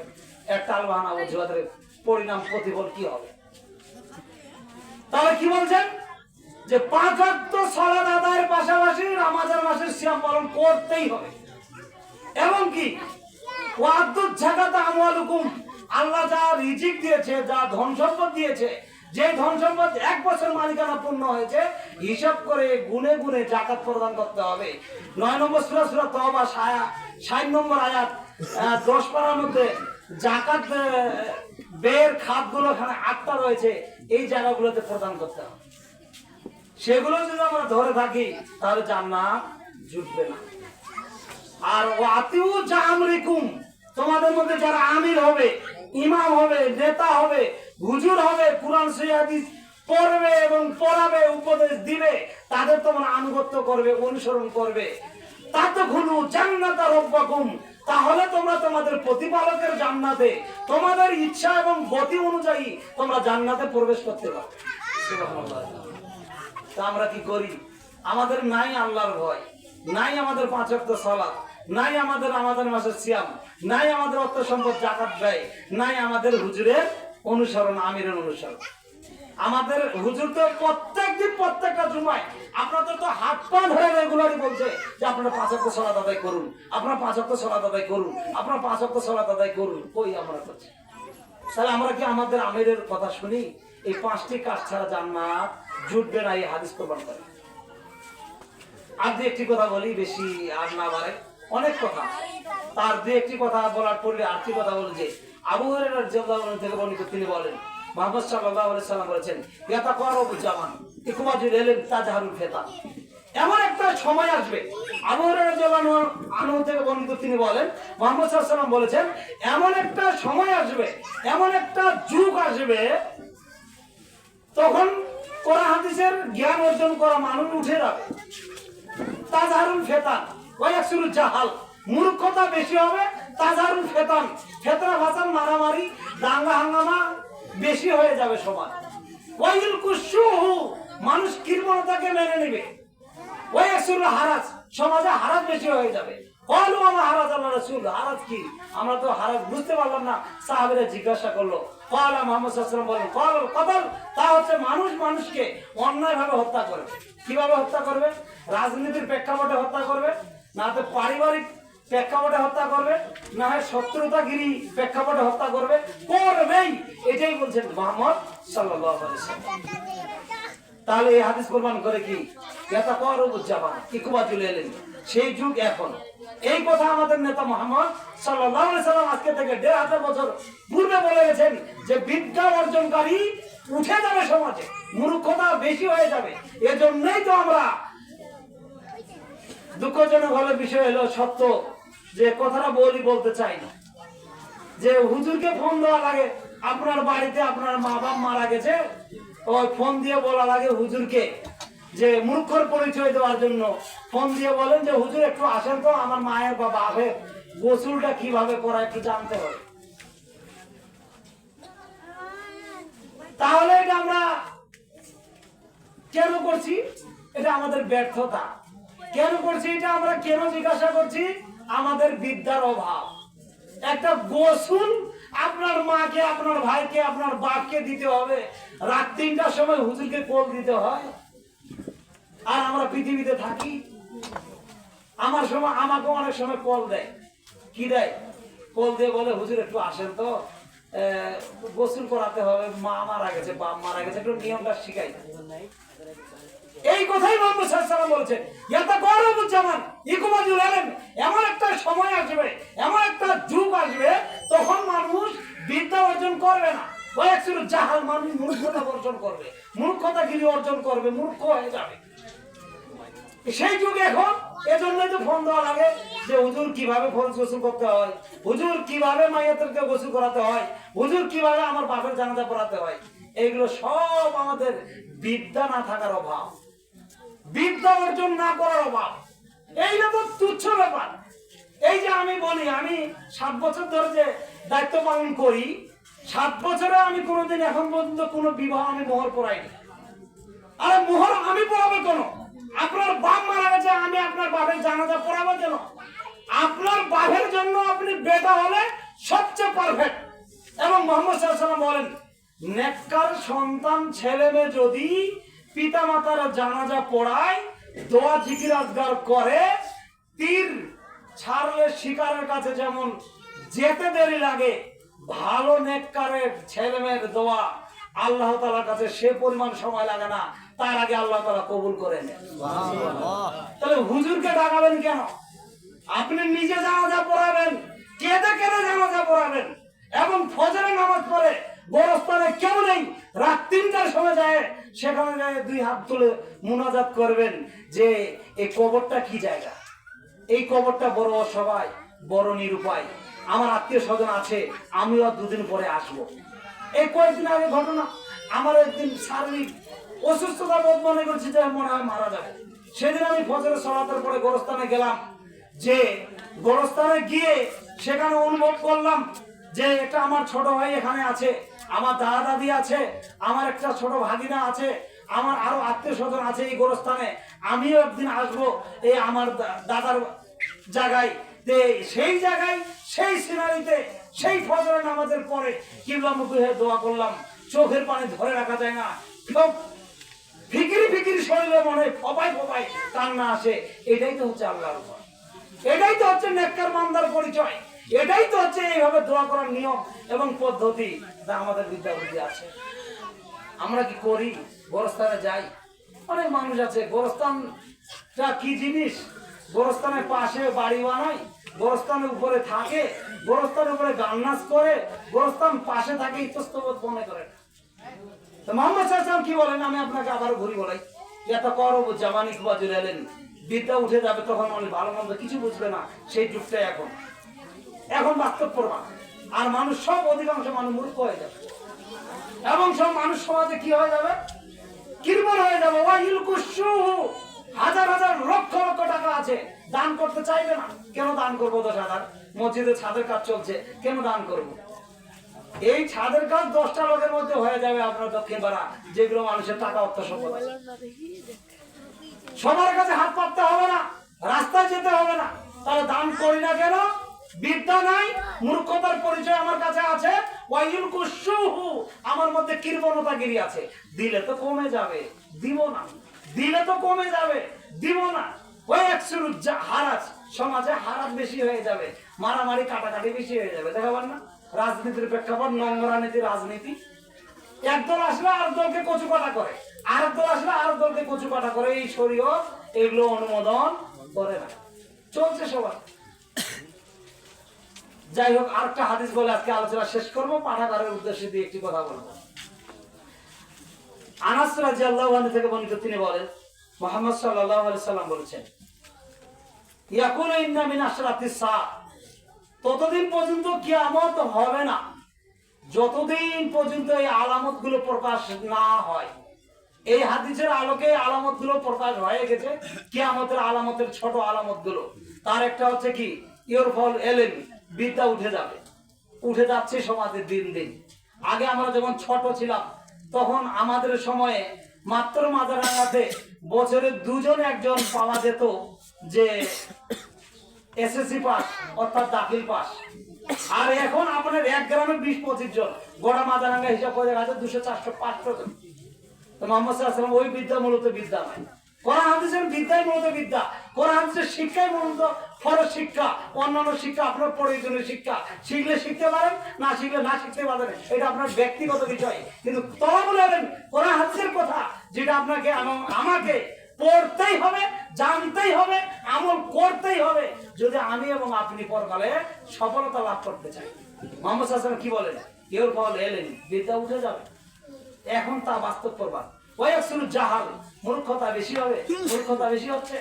একটা আলবাহানা অজুহাতের পরিণাম প্রতিফল কি হবে। তাহলে কি বলছেন যে 5 ওয়াক্ত সালাত আদায়ের পাশাপাশি রমজান মাসের সিয়াম পালন করতেই হবে। এবং কি ওয়াদুদ যাকাত আমওয়ালুকুম, আল্লাহ যা রিজিক দিয়েছে, যা ধন সম্পদ দিয়েছে, যে ধন সম্পদ 1 বছর মালিকানা পূর্ণ হয়েছে, হিসাব করে গুনে গুনে যাকাত প্রদান করতে হবে। 9 নম্বর সূরা সূরা তওবা 60 নম্বর আয়াত, 10 পারার মধ্যে যাকাত বের খাতগুলো এখানে 8টা রয়েছে, এই জায়গাগুলোতে প্রদান করতে হবে। সেগুলো যদি আমরা ধরে থাকি তাহলে জান্নাত জুটবে না। আর ওয়াতিউ জামরিকুম, তোমাদের মধ্যে যারা আমির হবে, ইমাম হবে, নেতা হবে, হুজুর হবে, কোরআন সহিহ হাদিস পড়বে এবং পড়াবে, উপদেশ দিবে, তাদের তোমরা আনুগত্য করবে, অনুসরণ করবে। তাদখুলু জান্নাতা রাব্বাকুম, তাহলে তোমরা তোমাদের প্রতিপালকের জান্নাতে তোমাদের ইচ্ছা এবং গতি অনুযায়ী তোমরা জান্নাতে প্রবেশ করতে পারবে। সুবহানাল্লাহ। তা আমরা কি করি? আমাদের নাই আল্লাহর ভয়, নাই আমাদের 5 ওয়াক্ত সালাত, নাই আমাদের রমজান মাসের সিয়াম, নাই আমাদের অর্থ সম্পদ যাকাত ব্যয়, নাই আমাদের হুজুরের অনুসরণ, আমিরের অনুসরণ। আমাদের হুজুর তো প্রত্যেকদিন প্রত্যেকটা জুমায় আপনাদের তো হাত পা ধরে রেগুলারই বলছে যে আপনারা 5 ওয়াক্ত সালাত আদায় করুন, আপনারা 5 ওয়াক্ত সালাত আদায় করুন, আপনারা 5 ওয়াক্ত সালাত আদায় করুন। কই আমরা করছি? তাহলে আমরা কি আমাদের আমিরের কথা শুনি? এই 5টি কাজ ছাড়া জান্নাত জুটবে না, এই হাদিস প্রমাণ করে। আর দু একটি কথা বলি, বেশি আর না বাড়ে, অনেক কথা। তার দু একটি কথা বলার পরে আরেকটি কথা বলি যে আবু হুরায়রা রাদিয়াল্লাহু আনহু থেকে বর্ণিত, তিনি বলেন মুহাম্মদ সাল্লাল্লাহু আলাইহি সাল্লাম বলেছেন, ইয়াতাকারাবু জামান ইকমাজুল ইলম তাজহারুল ফিতান। এমন একটা সময় আসবে, আবু হুরায়রা রাদিয়াল্লাহু আনহু থেকে বর্ণিত, তিনি বলেন মুহাম্মদ সাল্লাল্লাহু আলাইহি সাল্লাম বলেছেন, এমন একটা সময় আসবে, এমন একটা যুগ আসবে, তখন কোরআন হাদিসের জ্ঞান অর্জন করা মানুষ উঠে যাবে। তাজহারুল ফিতান ওয়া ইয়াকসুরুল জাহাল, মূর্খতা বেশি হবে। তাজহারুল ফিতান, ফিতনা ফাসাদ, মারামারি, দাঙ্গা হাঙ্গামা বেশি হয়ে যাবে সমাজ। ওয়াইল কুশুহু, মানুষ কৃপণতাকে মেনে নেবে। ওয়া ইয়াকসুরুল হারাজ, সমাজে হারাজ বেশি হয়ে যাবে। ক্বালু আমা হারাজ আল্লাহ রাসূল, হারাজ কি? আমরা তো হারাজ বুঝতে পারলাম না। সাহাবীরা জিজ্ঞাসা করলো, ক্বালা মুহাম্মদ সাল্লাল্লাহু আলাইহি ওয়াসাল্লাম বলেন, ক্বাল কতল, তা হচ্ছে মানুষ মানুষকে অন্যায়ভাবে হত্যা করবে। কিভাবে হত্যা করবে? রাজনীতির প্রেক্ষাপটে হত্যা করবে, না তো পারিবারিক প্রেক্ষাপটে হত্যা করবে, না হয় শত্রুতাগিরি প্রেক্ষাপটে হত্যা করবে, করবেই। এটাই বলছেন মুহাম্মদ সাল্লাল্লাহু আলাইহি ওয়াসাল্লাম। তাহলে এই হাদিস প্রমাণ করে কি? ইয়াতাকারাবু জামান ইকমাজুল ইলম, সেই যুগ এখন। এই কথা আমাদের নেতা মুহাম্মদ সাল্লাল্লাহু আলাইহি সাল্লাম আজকে থেকে 1500 বছর পূর্বে বলে গেছেন যে বিদ্যা অর্জনকারী উঠে যাবে সমাজে, মূর্খতা বেশি হয়ে যাবে। এজন্যই তো আমরা, দুঃখজনক হলে বিষয় হলো সত্য যে কথাটা বলতে চাই না, যে হুজুরকে ফোন দেওয়া লাগে, আপনার বাড়িতে আপনার মা বাপ মারা গেছে, ওই ফোন দিয়ে বলা লাগে হুজুরকে, যে মূর্খর পরিচয় দেওয়ার জন্য ফোন দিয়ে বলেন যে হুজুর একটু আসেন তো, আমার মায়ের বা বাপের গোসলটা কিভাবে করা একটু জানতে হবে। তাহলে এটা আমরা কেন করছি? এটা আমাদের ব্যর্থতা। কেন করছি এটা? আমরা কেন জিজ্ঞাসা করছি? আমাদের বিদ্যার অভাব। একটা গোসল আপনার মাকে, আপনার ভাইকে, আপনার বাপকে দিতে হবে, রাত 3টার সময় হুজুরকে কোল দিতে হয়। আর আমরা পৃথিবীতে থাকি, আমার সময় আমাকে অনেক সময় কল দেয়। কি দেয়? কল দিয়ে বলে, হুজুর একটু আসেন তো, গোসল করাতে হবে, মা মারা গেছে, বাপ মারা গেছে, একটু নিয়মটা শিখাই। এই কথাই মোহাম্মদ সাল্লাল্লাহু আলাইহি ওয়াসাল্লাম বলেছেন, ইয়াতা গরবুজ্জামান ইকুমাজুল আলেম, এমন একটা সময় আসবে, এমন একটা যুগ আসবে, তখন মানুষ বিদ্যা অর্জন করবে না, ওয়াকসুরু জাহাল, মানুষ মূর্খতা অর্জন করবে, মূর্খতাগিরি অর্জন করবে, মূর্খ হয়ে যাবে। সেই যুগ এখন। এজন্যই তো ফোন দেওয়া লাগে যে হুজুর কিভাবে ফরজ গোসল করতে হয়, হুজুর কিভাবে মাইয়াতকে গোসল করাতে হয়, হুজুর কিভাবে আমার বাপের জানাজা পড়াতে হয়। এইগুলো সব আমাদের বিদ্যা না থাকার অভাব, বিদ্যা অর্জন না করার অভাব। এইটা তো তুচ্ছ ব্যাপার। এই যে আমি বলি, আমি 7 বছর ধরে যে দায়িত্ব পালন করি, 7 বছরে আমি কোনোদিন এখন পর্যন্ত কোনো বিবাহ আমি মোহর পড়াইনি। আরে মোহর আমি পড়াবো কেন? আপনার বাপ মারা গেছে, আমি আপনার বাপের জানাজা পড়াবো কেন? আপনার বাপের জন্য আপনি বেটা হলে সবচেয়ে পারফেক্ট। এবং মুহাম্মদ সাল্লাল্লাহু আলাইহি ওয়াসাল্লাম বলেন, নেককার সন্তান ছেলে মেয়ে যদি পিতা মাতার জানাজা পড়ায়, দোয়া জিকির আজগার করে, তীর ছাড়লে শিকারের কাছে যেমন যেতে দেরি লাগে, ভালো নেককারের ছেলে মেয়ের দোয়া আল্লাহ তাআলার কাছে সে পরিমাণ সময় লাগে না, তার আগে আল্লাহ তাআলা কবুল করে নেন। তাহলে হুজুরকে ডাকাবেন কেন? আপনি নিজে জানাজা পড়াবেন, কেঁদে কেঁদে জানাজা পড়াবেন। এবং ফজরের নামাজ পড়ে গোরস্থানে কেউ নেই, রাত 3টার সময় যায়, সেখানে যায় 2 হাত তুলে মুনাজাত করবেন যে এই কবরটা কি জায়গা, এই কবরটা বড় অসহায়, বড় নিরুপায়, আমার আত্মীয় স্বজন আছে, আমিও 2 দিন পরে আসবো। এই কয়েকদিন আগে ঘটনা, আমার একদিন শারীরিক অসুস্থতা বোধ মনে করছি যে মনে হয় মারা যাবে। সেদিন আমি ফজরের সালাতের পরে গোরস্থানে গেলাম, যে গোরস্থানে গিয়ে সেখানে অনুভব করলাম যে এটা আমার ছোট ভাই এখানে আছে, আমার দাদা দাদি আছে, আমার একটা ছোট ভাগিনা আছে, আমার আরো আত্মীয় স্বজন আছে এই গোরস্থানে, আমিও একদিন আসবো এই আমার দাদার জায়গায়। সেই জায়গায়, সেই সিনারিতে, সেই ফজরের নামাজের পরে কিবলামুখী হয়ে দোয়া করলাম, চোখের পানি ধরে রাখা যায় না, ফিকিরি ফিকিরি শরীরে মনে ফপাই ফপাই কান্না আসে। এটাই তো হচ্ছে আল্লাহর ভয়, এটাই তো হচ্ছে নেককার বান্দার পরিচয়, এটাই তো হচ্ছে এইভাবে দোয়া করার নিয়ম এবং পদ্ধতি যা আমাদের বিদ্যা বুদ্ধি আছে। আমরা কি করি? গোরস্থানে যাই, অনেক মানুষ আছে, গোরস্থানটা কি জিনিস, গোরস্থানের পাশে বাড়ি বানায়, গোরস্থানের উপরে থাকে, গোরস্থানের উপরে গান নাচ করে, গোরস্থান পাশে থাকে, ইতস্তত মনে করে। তো মুহাম্মদ সাল্লাল্লাহু আলাইহি ওয়াসাল্লাম কি বলেন? আমি আপনাকে আবারও ঘুরি বলাই, এটা করব জামানি কুবাজুর এলেন, বিদ্যা উঠে যাবে, তখন অনেক ভালো মন্দ কিছু বুঝবে না। সেই যুগটাই এখন বাস্তব প্রমাণ। আর মানুষ সব, অধিকাংশ মানুষ মূর্খ হয়ে যাবে, এবং সব মানুষ সমাজে কি হয়ে যাবে? কিরবল হয়ে যাবে। হাজার হাজার লক্ষ লক্ষ টাকা আছে, দান করতে চাইবে না। কেন দান করবো? 10,000 মসজিদে ছাদের কাজ চলছে, কেন দান করবো? এই ছাদের কাজ 10টা লোকের মধ্যে হয়ে যাবে আপনার দক্ষিণ পাড়া, যেগুলো মানুষের টাকা অর্থ সম্পদ আছে। সবার কাছে হাত পাততে হবে না, রাস্তায় যেতে হবে না। তাহলে দান করি না কেন? বিদ্যা নাই, মূর্খতার পরিচয় আমার কাছে আছে, আমার মধ্যে কৃপণতাগিরি আছে। দিলে তো কমে যাবে, দিব না। দিলে তো কমে যাবে, দিব না। ওই একসুর হারাজ, সমাজে হারাজ বেশি হয়ে যাবে, মারামারি কাটাকাটি বেশি হয়ে যাবে। দেখাবেন না রাজনীতির প্রেক্ষাপট, নোংরা নীতি রাজনীতি। একদল আসলে আরেক দলকে কচুকাটা করে, আরেক দল আসলে আরেক দলকে কচুকাটা করে। এই শরীয়ত এগুলো অনুমোদন করে না, চলছে সবার। যাই হোক, আরেকটা হাদিস বলে আজকে আলোচনা শেষ করবো, পাঠাগারের উদ্দেশ্যে দিয়ে একটি কথা বলবো। আনাস রাদিয়াল্লাহু আনহু থেকে বর্ণিত, তিনি বলেন, মুহাম্মদ সাল্লাল্লাহু আলাইহি সাল্লাম বলেছেন, ইয়াকুলু ইন্না মিন আশরাতিস সা, ততদিন পর্যন্ত কিয়ামত হবে না যতদিন পর্যন্ত এই আলামত গুলো প্রকাশ না হয়। এই হাদিসের আলোকে আলামত গুলো প্রকাশ হয়ে গেছে, কিয়ামতের আলামতের ছোট আলামত গুলো। তার একটা হচ্ছে কি, ইরফল এলেম, বিদ্যা উঠে যাবে, উঠে যাচ্ছে সমাজে দিন দিন। আগে আমরা যখন ছোট ছিলাম, তখন আমাদের সময়ে মাত্র মাদারাঙ্গাতে বছরে 2 জন 1 জন পাওয়া যেত যে এসএসসি পাস অর্থাৎ দাখিল পাস। আর এখন আপনার 1 গ্রামে 20-25 জন, গোড়া মাদারাঙ্গা হিসাব করে দেখা যাচ্ছে 200-400-500 জন। তো মোহাম্মদ সাল্লাল্লাহু আলাইহি ওয়াসাল্লাম ওই বিদ্যা মূলত বিদ্যা নয়। কোরআন হাদিসের বিদ্যাই মূলত বিদ্যা। কোরআন হাদিসের শিক্ষাই মূলত ফরজ শিক্ষা, অন্যান্য শিক্ষা আপনার প্রয়োজনীয় শিক্ষা। শিখলে শিখতে পারেন, না শিখলে না শিখতে পারেন, এটা আপনার ব্যক্তিগত বিষয়। কিন্তু তলাবুল ইলম কোরআন হাদিসের কথা, যেটা আপনাকে আমাকে পড়তেই হবে, জানতেই হবে, আমল করতেই হবে, যদি আমি এবং আপনি পরকালে সফলতা লাভ করতে চাই। মোহাম্মদ সাল্লাল্লাহু আলাইহি ওয়াসাল্লাম কি বলেন? কেউ বলে এলেন বিদ্যা উঠে যাবে, এখন তা বাস্তব করবার। ওয়ায়াকসুরু জাহাল, মূর্খতা বেশি হবে, মূর্খতা বেশি হচ্ছে।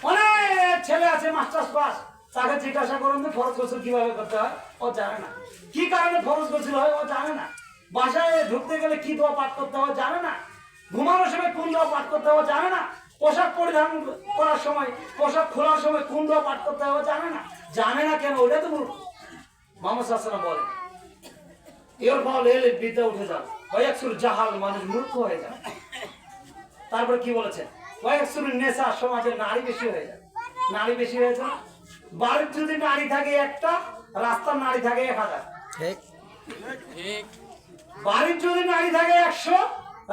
অনেক ছেলে আছে মাস্টার্স পাস, তাকে জিজ্ঞাসা করুন যে ফরজ গোসল কিভাবে করতে হয়, ও জানে না। কি কারণে ফরজ গোসল হয়, ও জানে না। বাসায় ঢুকতে গেলে কি দোয়া পাঠ করতে হয়, জানে না। ঘুমানোর সময় কোন দোয়া পাঠ করতে হয়, জানে না। পোশাক পরিধান করার সময়, পোশাক খোলার সময় কোন দোয়া পাঠ করতে হয়, জানে না। জানে না কেন? ওটা তো মূর্খ। মুহাম্মদ সাল্লাল্লাহু আলাইহি ওয়াসাল্লাম বলেন এর ফলে বিদ্যা উঠে যাবে। ওয়ায়াকসুর জাহাল, মানুষ মূর্খ হয়ে যায়। তারপরে কি বলেছেন? ওয়ায়াকসুর নেশা, সমাজে নারী বেশি হয়ে যায়। নারী বেশি হয়ে যায়। বাড়ির যদি নারী থাকে 1টা, রাস্তার নারী থাকে 1000। ঠিক ঠিক। বাড়ির যদি নারী থাকে 100,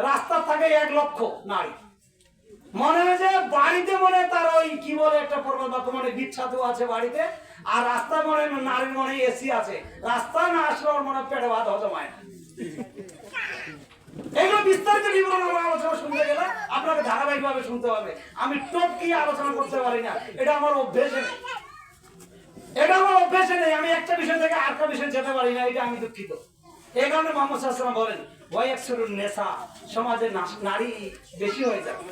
রাস্তার থাকে 1 লক্ষ নারী। মনে হয় যে বাড়িতে মনে তার ওই কি বলে একটা পর্বত মানে বিচ্ছাদও আছে বাড়িতে, আর রাস্তায় মনে নারীর মনে এসি আছে। রাস্তায় না আসলে ওর মনে পেটে ভাত হজম হয় না। এগুলো বিস্তারিত বিবরণ আমার আলোচনা শুনতে গেলে আপনাকে ধারাবাহিকভাবে শুনতে হবে। আমি টপকি আলোচনা করতে পারি না, এটা আমার অভ্যেসে নেই। এটা আমার অভ্যেসে নেই। আমি একটা বিষয় থেকে আরেকটা বিষয় যেতে পারি না, এটা আমি দুঃখিত। এই কারণে মুহাম্মদ সাল্লাল্লাহু আলাইহি ওয়াসাল্লাম বলেন ওয়ায়াকসুরুন নেশা, সমাজে নারী বেশি হয়ে যাবে।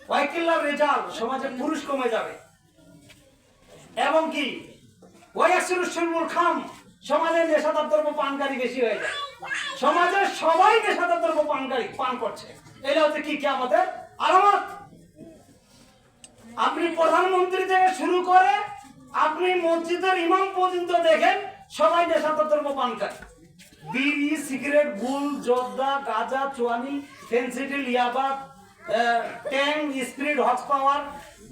ওয়াইকিল্লার রিজাল, সমাজে পুরুষ কমে যাবে। এবং কি ওয়ায়াকসুরুশ শুরবুল খাম, সমাজে নেশাদার দ্রব্য পানকারী বেশি হয়ে যায়। সমাজে সবাই নেশাদার দ্রব্য পান করছে। এটা হচ্ছে কি কিয়ামতের আলামত। আপনি প্রধানমন্ত্রী থেকে শুরু করে আপনি মসজিদের ইমাম পর্যন্ত দেখেন সবাই নেশাদার দ্রব্য পানকারী। বিড়ি, সিগারেট, গুল, জর্দা, গাঁজা, চুয়ানি, ফেন্সিডিল, ইয়াবা, ট্যাং, স্পিরিট, হর্স পাওয়ার,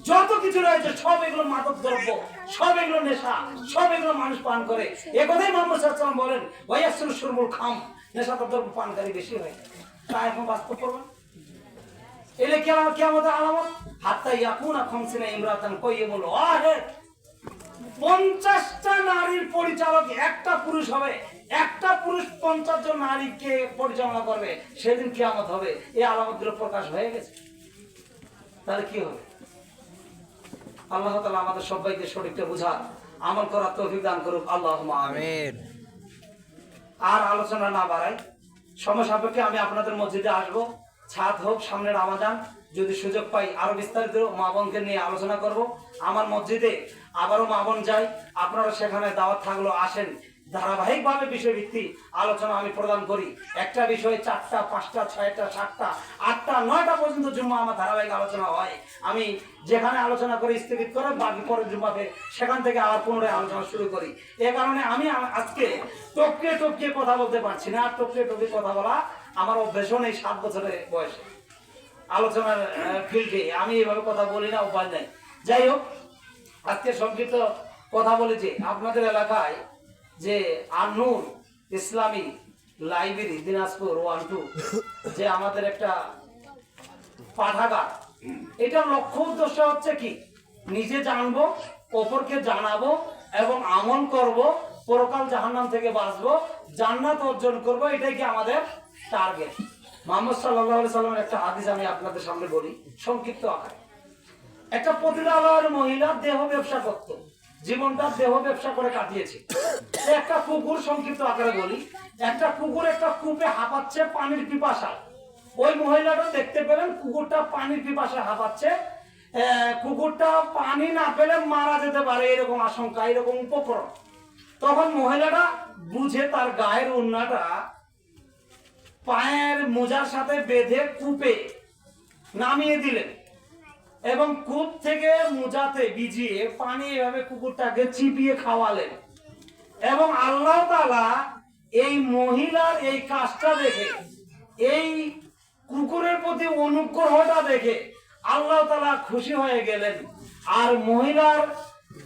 যত কিছু রয়েছে সব এগুলো মাদক দ্রব্য, সব এগুলো নেশা, সব এগুলো মানুষ পান করে। একথাই মুহাম্মদ সাল্লাল্লাহু আলাইহি ওয়াসাল্লাম বলেন ওয়ায়াকসুরুশ শুরবুল খাম, নেশাদার দ্রব্য পানকারী বেশি হয়। তা এখন বাস্তব করবেন। এলে কিয়ামতের আলামত। হাত্তা ইয়াকুনা খামসিনা ইমরাতান কাইয়্যিমুল ওয়াহিদ, 50টা নারীর পরিচালক একটা পুরুষ হবে। একটা পুরুষ 50 জন নারীকে পরিচালনা করবে। সেদিন কিয়ামত হবে। এই আলামতগুলো প্রকাশ হয়ে গেছে। তাহলে কি হবে? আল্লাহ তাআলা আমাদের সবাইকে সঠিকটা বুঝার, আমল করার তৌফিক দান করুক। আল্লাহুম্মা আমিন। আর আলোচনা না বাড়াই, সময় সাপেক্ষে আমি আপনাদের মসজিদে আসবো। ছাদ হোক, সামনে রমাদান, যদি সুযোগ পাই আরো বিস্তারিত মা বোনকে নিয়ে আলোচনা করব। আমার মসজিদে আবারও মা বোন যাই, আপনারা সেখানে দাওয়াত থাকলো, আসেন। ধারাবাহিকভাবে বিষয়ভিত্তিক আলোচনা আমি প্রদান করি। একটা বিষয়ে 4টা, 5টা, 6টা, 7টা, 8টা, 9টা পর্যন্ত জুম্মা আমার ধারাবাহিক আলোচনা হয়। আমি যেখানে আলোচনা করে স্থগিত করে বাকি পরের জুম্মাতে সেখান থেকে আবার পুনরায় আলোচনা শুরু করি। এ কারণে আমি আজকে টপকে কথা বলতে পারছি না। টপকে কথা বলা আমার অভ্যেসও নেই। 7 বছরের বয়সে আলোচনার ফিল্ডে আমি এভাবে কথা বলি না, উপায় নাই। যাই হোক, আজকে সংক্ষিপ্ত কথা বলেছি। আপনাদের এলাকায় যে আন-নূর ইসলামী লাইব্রেরি দিনাজপুর 1-2, যে আমাদের একটা পাঠাগার, এটার লক্ষ্য উদ্দেশ্য হচ্ছে কি, নিজে জানবো, অপরকে জানাবো এবং আমল করব, পরকাল জাহান্নাম থেকে বাঁচবো, জান্নাত অর্জন করব। এটাই কি আমাদের টার্গেট। মুহাম্মদ সাল্লাল্লাহু আলাইহি সাল্লামের একটা হাদিস আমি আপনাদের সামনে বলি সংক্ষিপ্ত আকারে। একটা পতিতালয়ের মহিলা দেহ ব্যবসা করত, জীবনটা দেহ ব্যবসা করে কাটিয়েছে। একটা কুকুর, সংক্ষিপ্ত আকারে বলি, একটা কুকুর একটা কূপে হাঁপাচ্ছে পানির পিপাসায়। ওই মহিলাটা দেখতে পেলেন কুকুরটা পানির পিপাসায় হাঁপাচ্ছে। কুকুরটা পানি না পেলে মারা যেতে পারে, এরকম আশঙ্কা, এরকম উপক্রম। তখন মহিলাটা বুঝে তার গায়ের ওড়নাটা পায়ের মোজার সাথে বেঁধে কূপে নামিয়ে দিলেন এবং কূপ থেকে মোজাতে ভিজিয়ে পানি এভাবে কুকুরটাকে চিবিয়ে খাওয়ালেন। এবং আল্লাহ তাআলা এই মহিলার এই কাজটা দেখে, এই কুকুরের প্রতি অনুগ্রহটা দেখে আল্লাহ তাআলা খুশি হয়ে গেলেন। আর মহিলার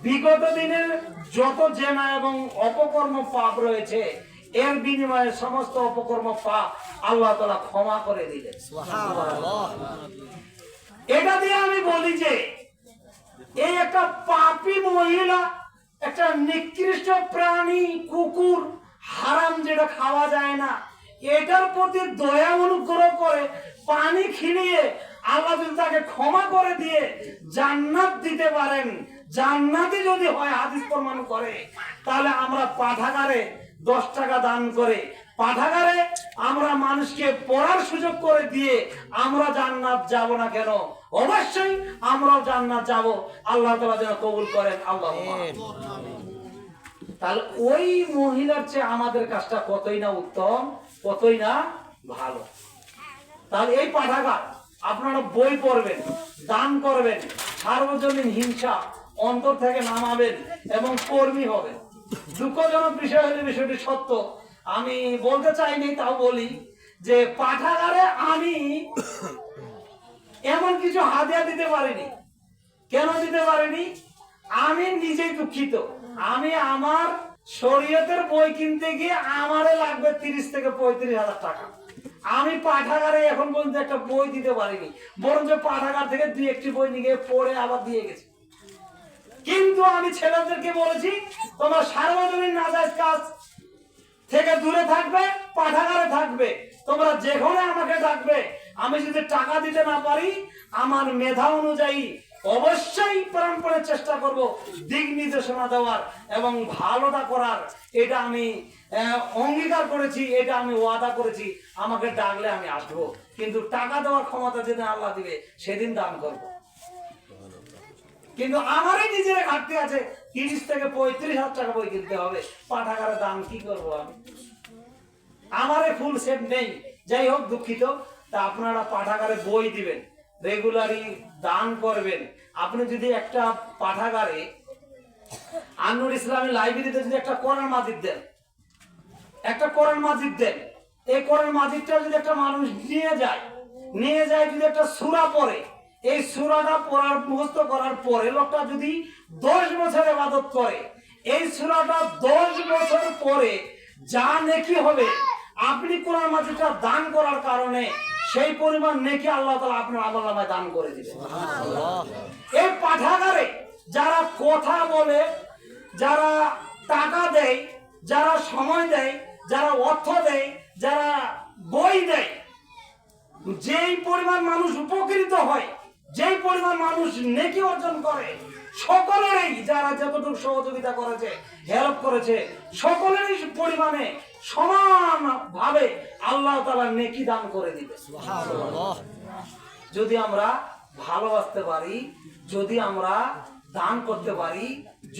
বিগত দিনের যত জেনা এবং অপকর্ম পাপ রয়েছে এর বিনিময়ে সমস্ত অপকর্ম পাপ আল্লাহ তাআলা ক্ষমা করে দিলেন। এটা দিয়ে আমি বলি যে এই একটা পাপী মহিলা, একটা নিকৃষ্ট প্রাণী কুকুর, হারাম যেটা খাওয়া যায় না, এটার প্রতি দয়া অনুগ্রহ করে পানি খিলিয়ে আল্লাহ যদি তাকে ক্ষমা করে দিয়ে জান্নাত দিতে পারেন, জান্নাতি যদি হয় হাদিস প্রমাণ করে, তাহলে আমরা পাঠাগারে 10 টাকা দান করে পাঠাগারে আমরা মানুষকে পড়ার সুযোগ করে দিয়ে আমরা জান্নাত যাব না কেন? অবশ্যই আমরাও জান্নাত যাব। আল্লাহ তাআলা যেন কবুল করেন। আল্লাহুম্মা আমিন। তাহলে ওই মহিলার চেয়ে আমাদের কাজটা কতই না উত্তম, কতই না ভালো। তাহলে এই পাঠাগার আপনারা বই পড়বেন, দান করবেন, সার্বজনীন হিংসা অন্তর থেকে নামাবেন এবং কর্মী হবেন। দুঃখজনক বিষয় হলে বিষয়টি সত্য, আমি বলতে চাইনি তাও বলি যে পাঠাগারে আমি এমন কিছু হাদিয়া দিতে পারিনি। কেন দিতে পারিনি? আমি নিজেই দুঃখিত। আমি আমার শরীয়তের বই কিনতে গিয়ে আমারে লাগবে 30 থেকে 35,000 টাকা। আমি পাঠাগারে এখন পর্যন্ত একটা বই দিতে পারিনি, বরঞ্চ পাঠাগার থেকে 2-1টি বই নিয়ে পড়ে আবার দিয়ে গেছি। কিন্তু আমি ছেলেদেরকে বলেছি তোমরা সার্বজনীন নাজায়েজ কাজ থেকে দূরে থাকবে, পাঠাগারে থাকবে। তোমরা যেখানে আমাকে ডাকবে, আমি যদি টাকা দিতে না পারি আমার মেধা অনুযায়ী অবশ্যই প্রাণপণে চেষ্টা করব দিক নির্দেশনা দেওয়ার এবং ভালোটা করার। এটা আমি অঙ্গীকার করেছি, এটা আমি ওয়াদা করেছি। আমাকে ডাকলে আমি আসবো, কিন্তু টাকা দেওয়ার ক্ষমতা যেদিন আল্লাহ দিবে সেদিন দান করব। কিন্তু আমারই নিজের ঘাটতি আছে, 30 থেকে 35,000 টাকা বই কিনতে হবে, পাঠাগারে দান কি করবো আমি? আমারে ফুল সেট নেই। যাই হোক, দুঃখিত। তা আপনারা পাঠাগারে বই দিবেন, রেগুলারই দান করবেন। আপনি যদি একটা পাঠাগারে আনোয়ার ইসলামী লাইব্রেরিতে যদি একটা কোরআন মাজিদ দেন, একটা কোরআন মাজিদ দেন, এই কোরআন মাজিদটা যদি একটা মানুষ নিয়ে যায় যদি একটা সূরা পড়ে, এই সূরাটা পড়ার মুখস্থ করার পরে লোকটা যদি 10 বছর ইবাদত করে, এই সূরাটা 10 বছর পরে যা নেকি হবে, আপনি কোরআন মাজিদটা দান করার কারণে সেই পরিমাণ নেকি আল্লাহ তাআলা আপনার আমলনামায় দান করে দিবেন। সুবহানাল্লাহ। এই পাঠাগারে যারা কথা বলে, যারা টাকা দেয়, যারা সময় দেয়, যারা অর্থ দেয়, যারা বই দেয়, যেই পরিমাণ মানুষ উপকৃত হয়, যেই পরিমাণ মানুষ নেকি অর্জন করে, সকলেরই যারা যতটুকু সহযোগিতা করেছে, হেল্প করেছে, সকলেরই পরিমাণে সমান ভাবে আল্লাহ তাআলা নেকি দান করে দিবে। সুবহানাল্লাহ। যদি আমরা ভালোবাসতে পারি, যদি আমরা দান করতে পারি,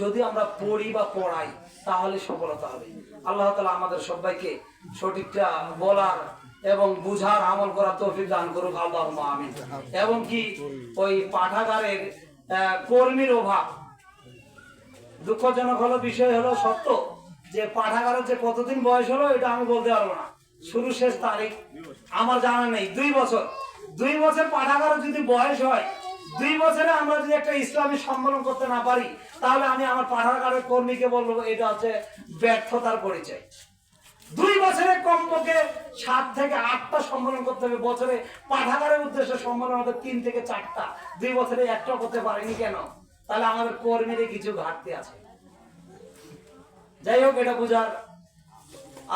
যদি আমরা পড়ি বা পড়াই, তাহলে সফলতা হবে। আল্লাহ তাআলা আমাদের সবাইকে সঠিকটা বলার এবং বুঝার, আমল করার তৌফিক দান করুক। আল্লাহুম্মা আমিন। এবং কি ওই পাঠাগারের কর্মীর অভাব, দুঃখজনক হলো বিষয় হলো সত্য যে পাঠাগারের যে কতদিন বয়স হলো এটা আমি বলতে পারবো না, শুরু শেষ তারিখ আমার জানা নেই। 2 বছর পাঠাগারের যদি বয়স হয়, 2 বছরে আমরা যদি একটা ইসলামী সম্মেলন করতে না পারি, তাহলে আমি আমার পাঠাগারের কর্মীকে বলবো এটা হচ্ছে ব্যর্থতার পরিচয়। 2 বছরে কমপক্ষে 7 থেকে 8টা সম্মেলন করতে হবে বছরে। পাঠাগারের উদ্দেশ্যে সম্মেলন হবে 3 থেকে 4টা, 2 বছরে একটা করতে পারিনি কেন? তাহলে আমাদের কর্মীদের কিছু ঘাটতি আছে। যাই হোক, এটা বুঝার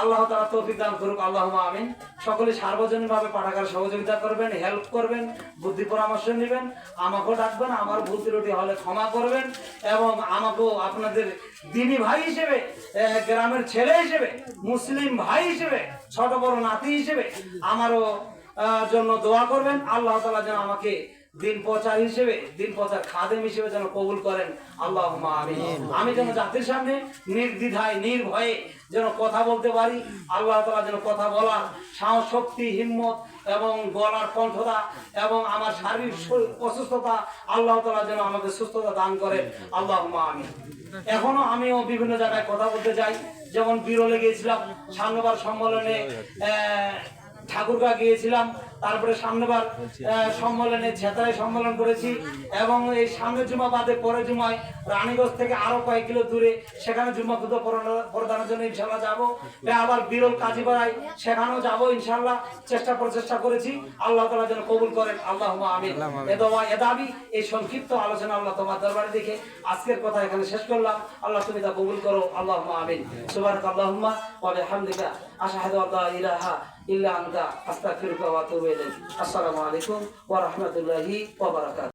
আল্লাহ তাআলা তৌফিক দান করুক। আল্লাহুম্মা আমিন। সকলে সার্বজনীনভাবে পাঠাগারে সহযোগিতা করবেন, হেল্প করবেন, বুদ্ধি পরামর্শ নেবেন, আমাকেও ডাকবেন, আমার ভুল ত্রুটি হলে ক্ষমা করবেন এবং আমাকেও আপনাদের দ্বীনি ভাই হিসেবে, গ্রামের ছেলে হিসেবে, মুসলিম ভাই হিসেবে, ছোট বড় নাতি হিসেবে আমারও জন্য দোয়া করবেন। আল্লাহ তাআলা যেন আমাকে দিন প্রচার হিসেবে, দিন প্রচার খাদেম হিসেবে যেন কবুল করেন। আল্লাহুম্মা আমিন। আমি যেন জাতির সামনে নির্দ্বিধায়, নির্ভয়ে যেন কথা বলতে পারি। আল্লাহ তাআলা যেন কথা বলার সাহস, শক্তি, হিম্মত এবং গলার কণ্ঠতা এবং আমার শারীরিক অসুস্থতা আল্লাহ তাআলা যেন আমাকে সুস্থতা দান করেন। আল্লাহুম্মা আমিন। এখনো আমিও বিভিন্ন জায়গায় কথা বলতে যাই, যেমন বিরলে গিয়েছিলাম সামনেবার সম্মেলনে ঠাকুরগাঁ গিয়েছিলাম, তারপরে সামনেবার সম্মেলনে ছেতায় সম্মেলন করেছি, এবং এই সামনের জুমা বাদে পরের জুমায় রানীগঞ্জ থেকে আরো কয়েক কিলো দূরে সেখানে জুম্মা খুদ প্রদানের জন্য ইনশাল্লাহ যাবো। আবার বিরল কাজীপাড়ায় সেখানেও যাবো ইনশাল্লাহ, প্রচেষ্টা করেছি। আল্লাহ তাআলা যেন কবুল করেন, আল্লাহুম্মা আমিন। এ দোয়া এ দাবি, এই সংক্ষিপ্ত আলোচনা আল্লাহ তোমার দরবারে দেখে আজকের কথা এখানে শেষ করলাম। আল্লাহ তুমি তা কবুল করো, আল্লাহুম্মা আমিন। সুবহানাকাল্লাহুম্মা ওয়া বিহামদিকা আশহাদু আল্লা ইলাহা ইল্লা আনতা আস্তাগফিরুকা ওয়া আতুবু ইলাইক। আসসালামু আলাইকুম ওয়া রাহমাতুল্লাহি ওয়া বারাকাতুহু।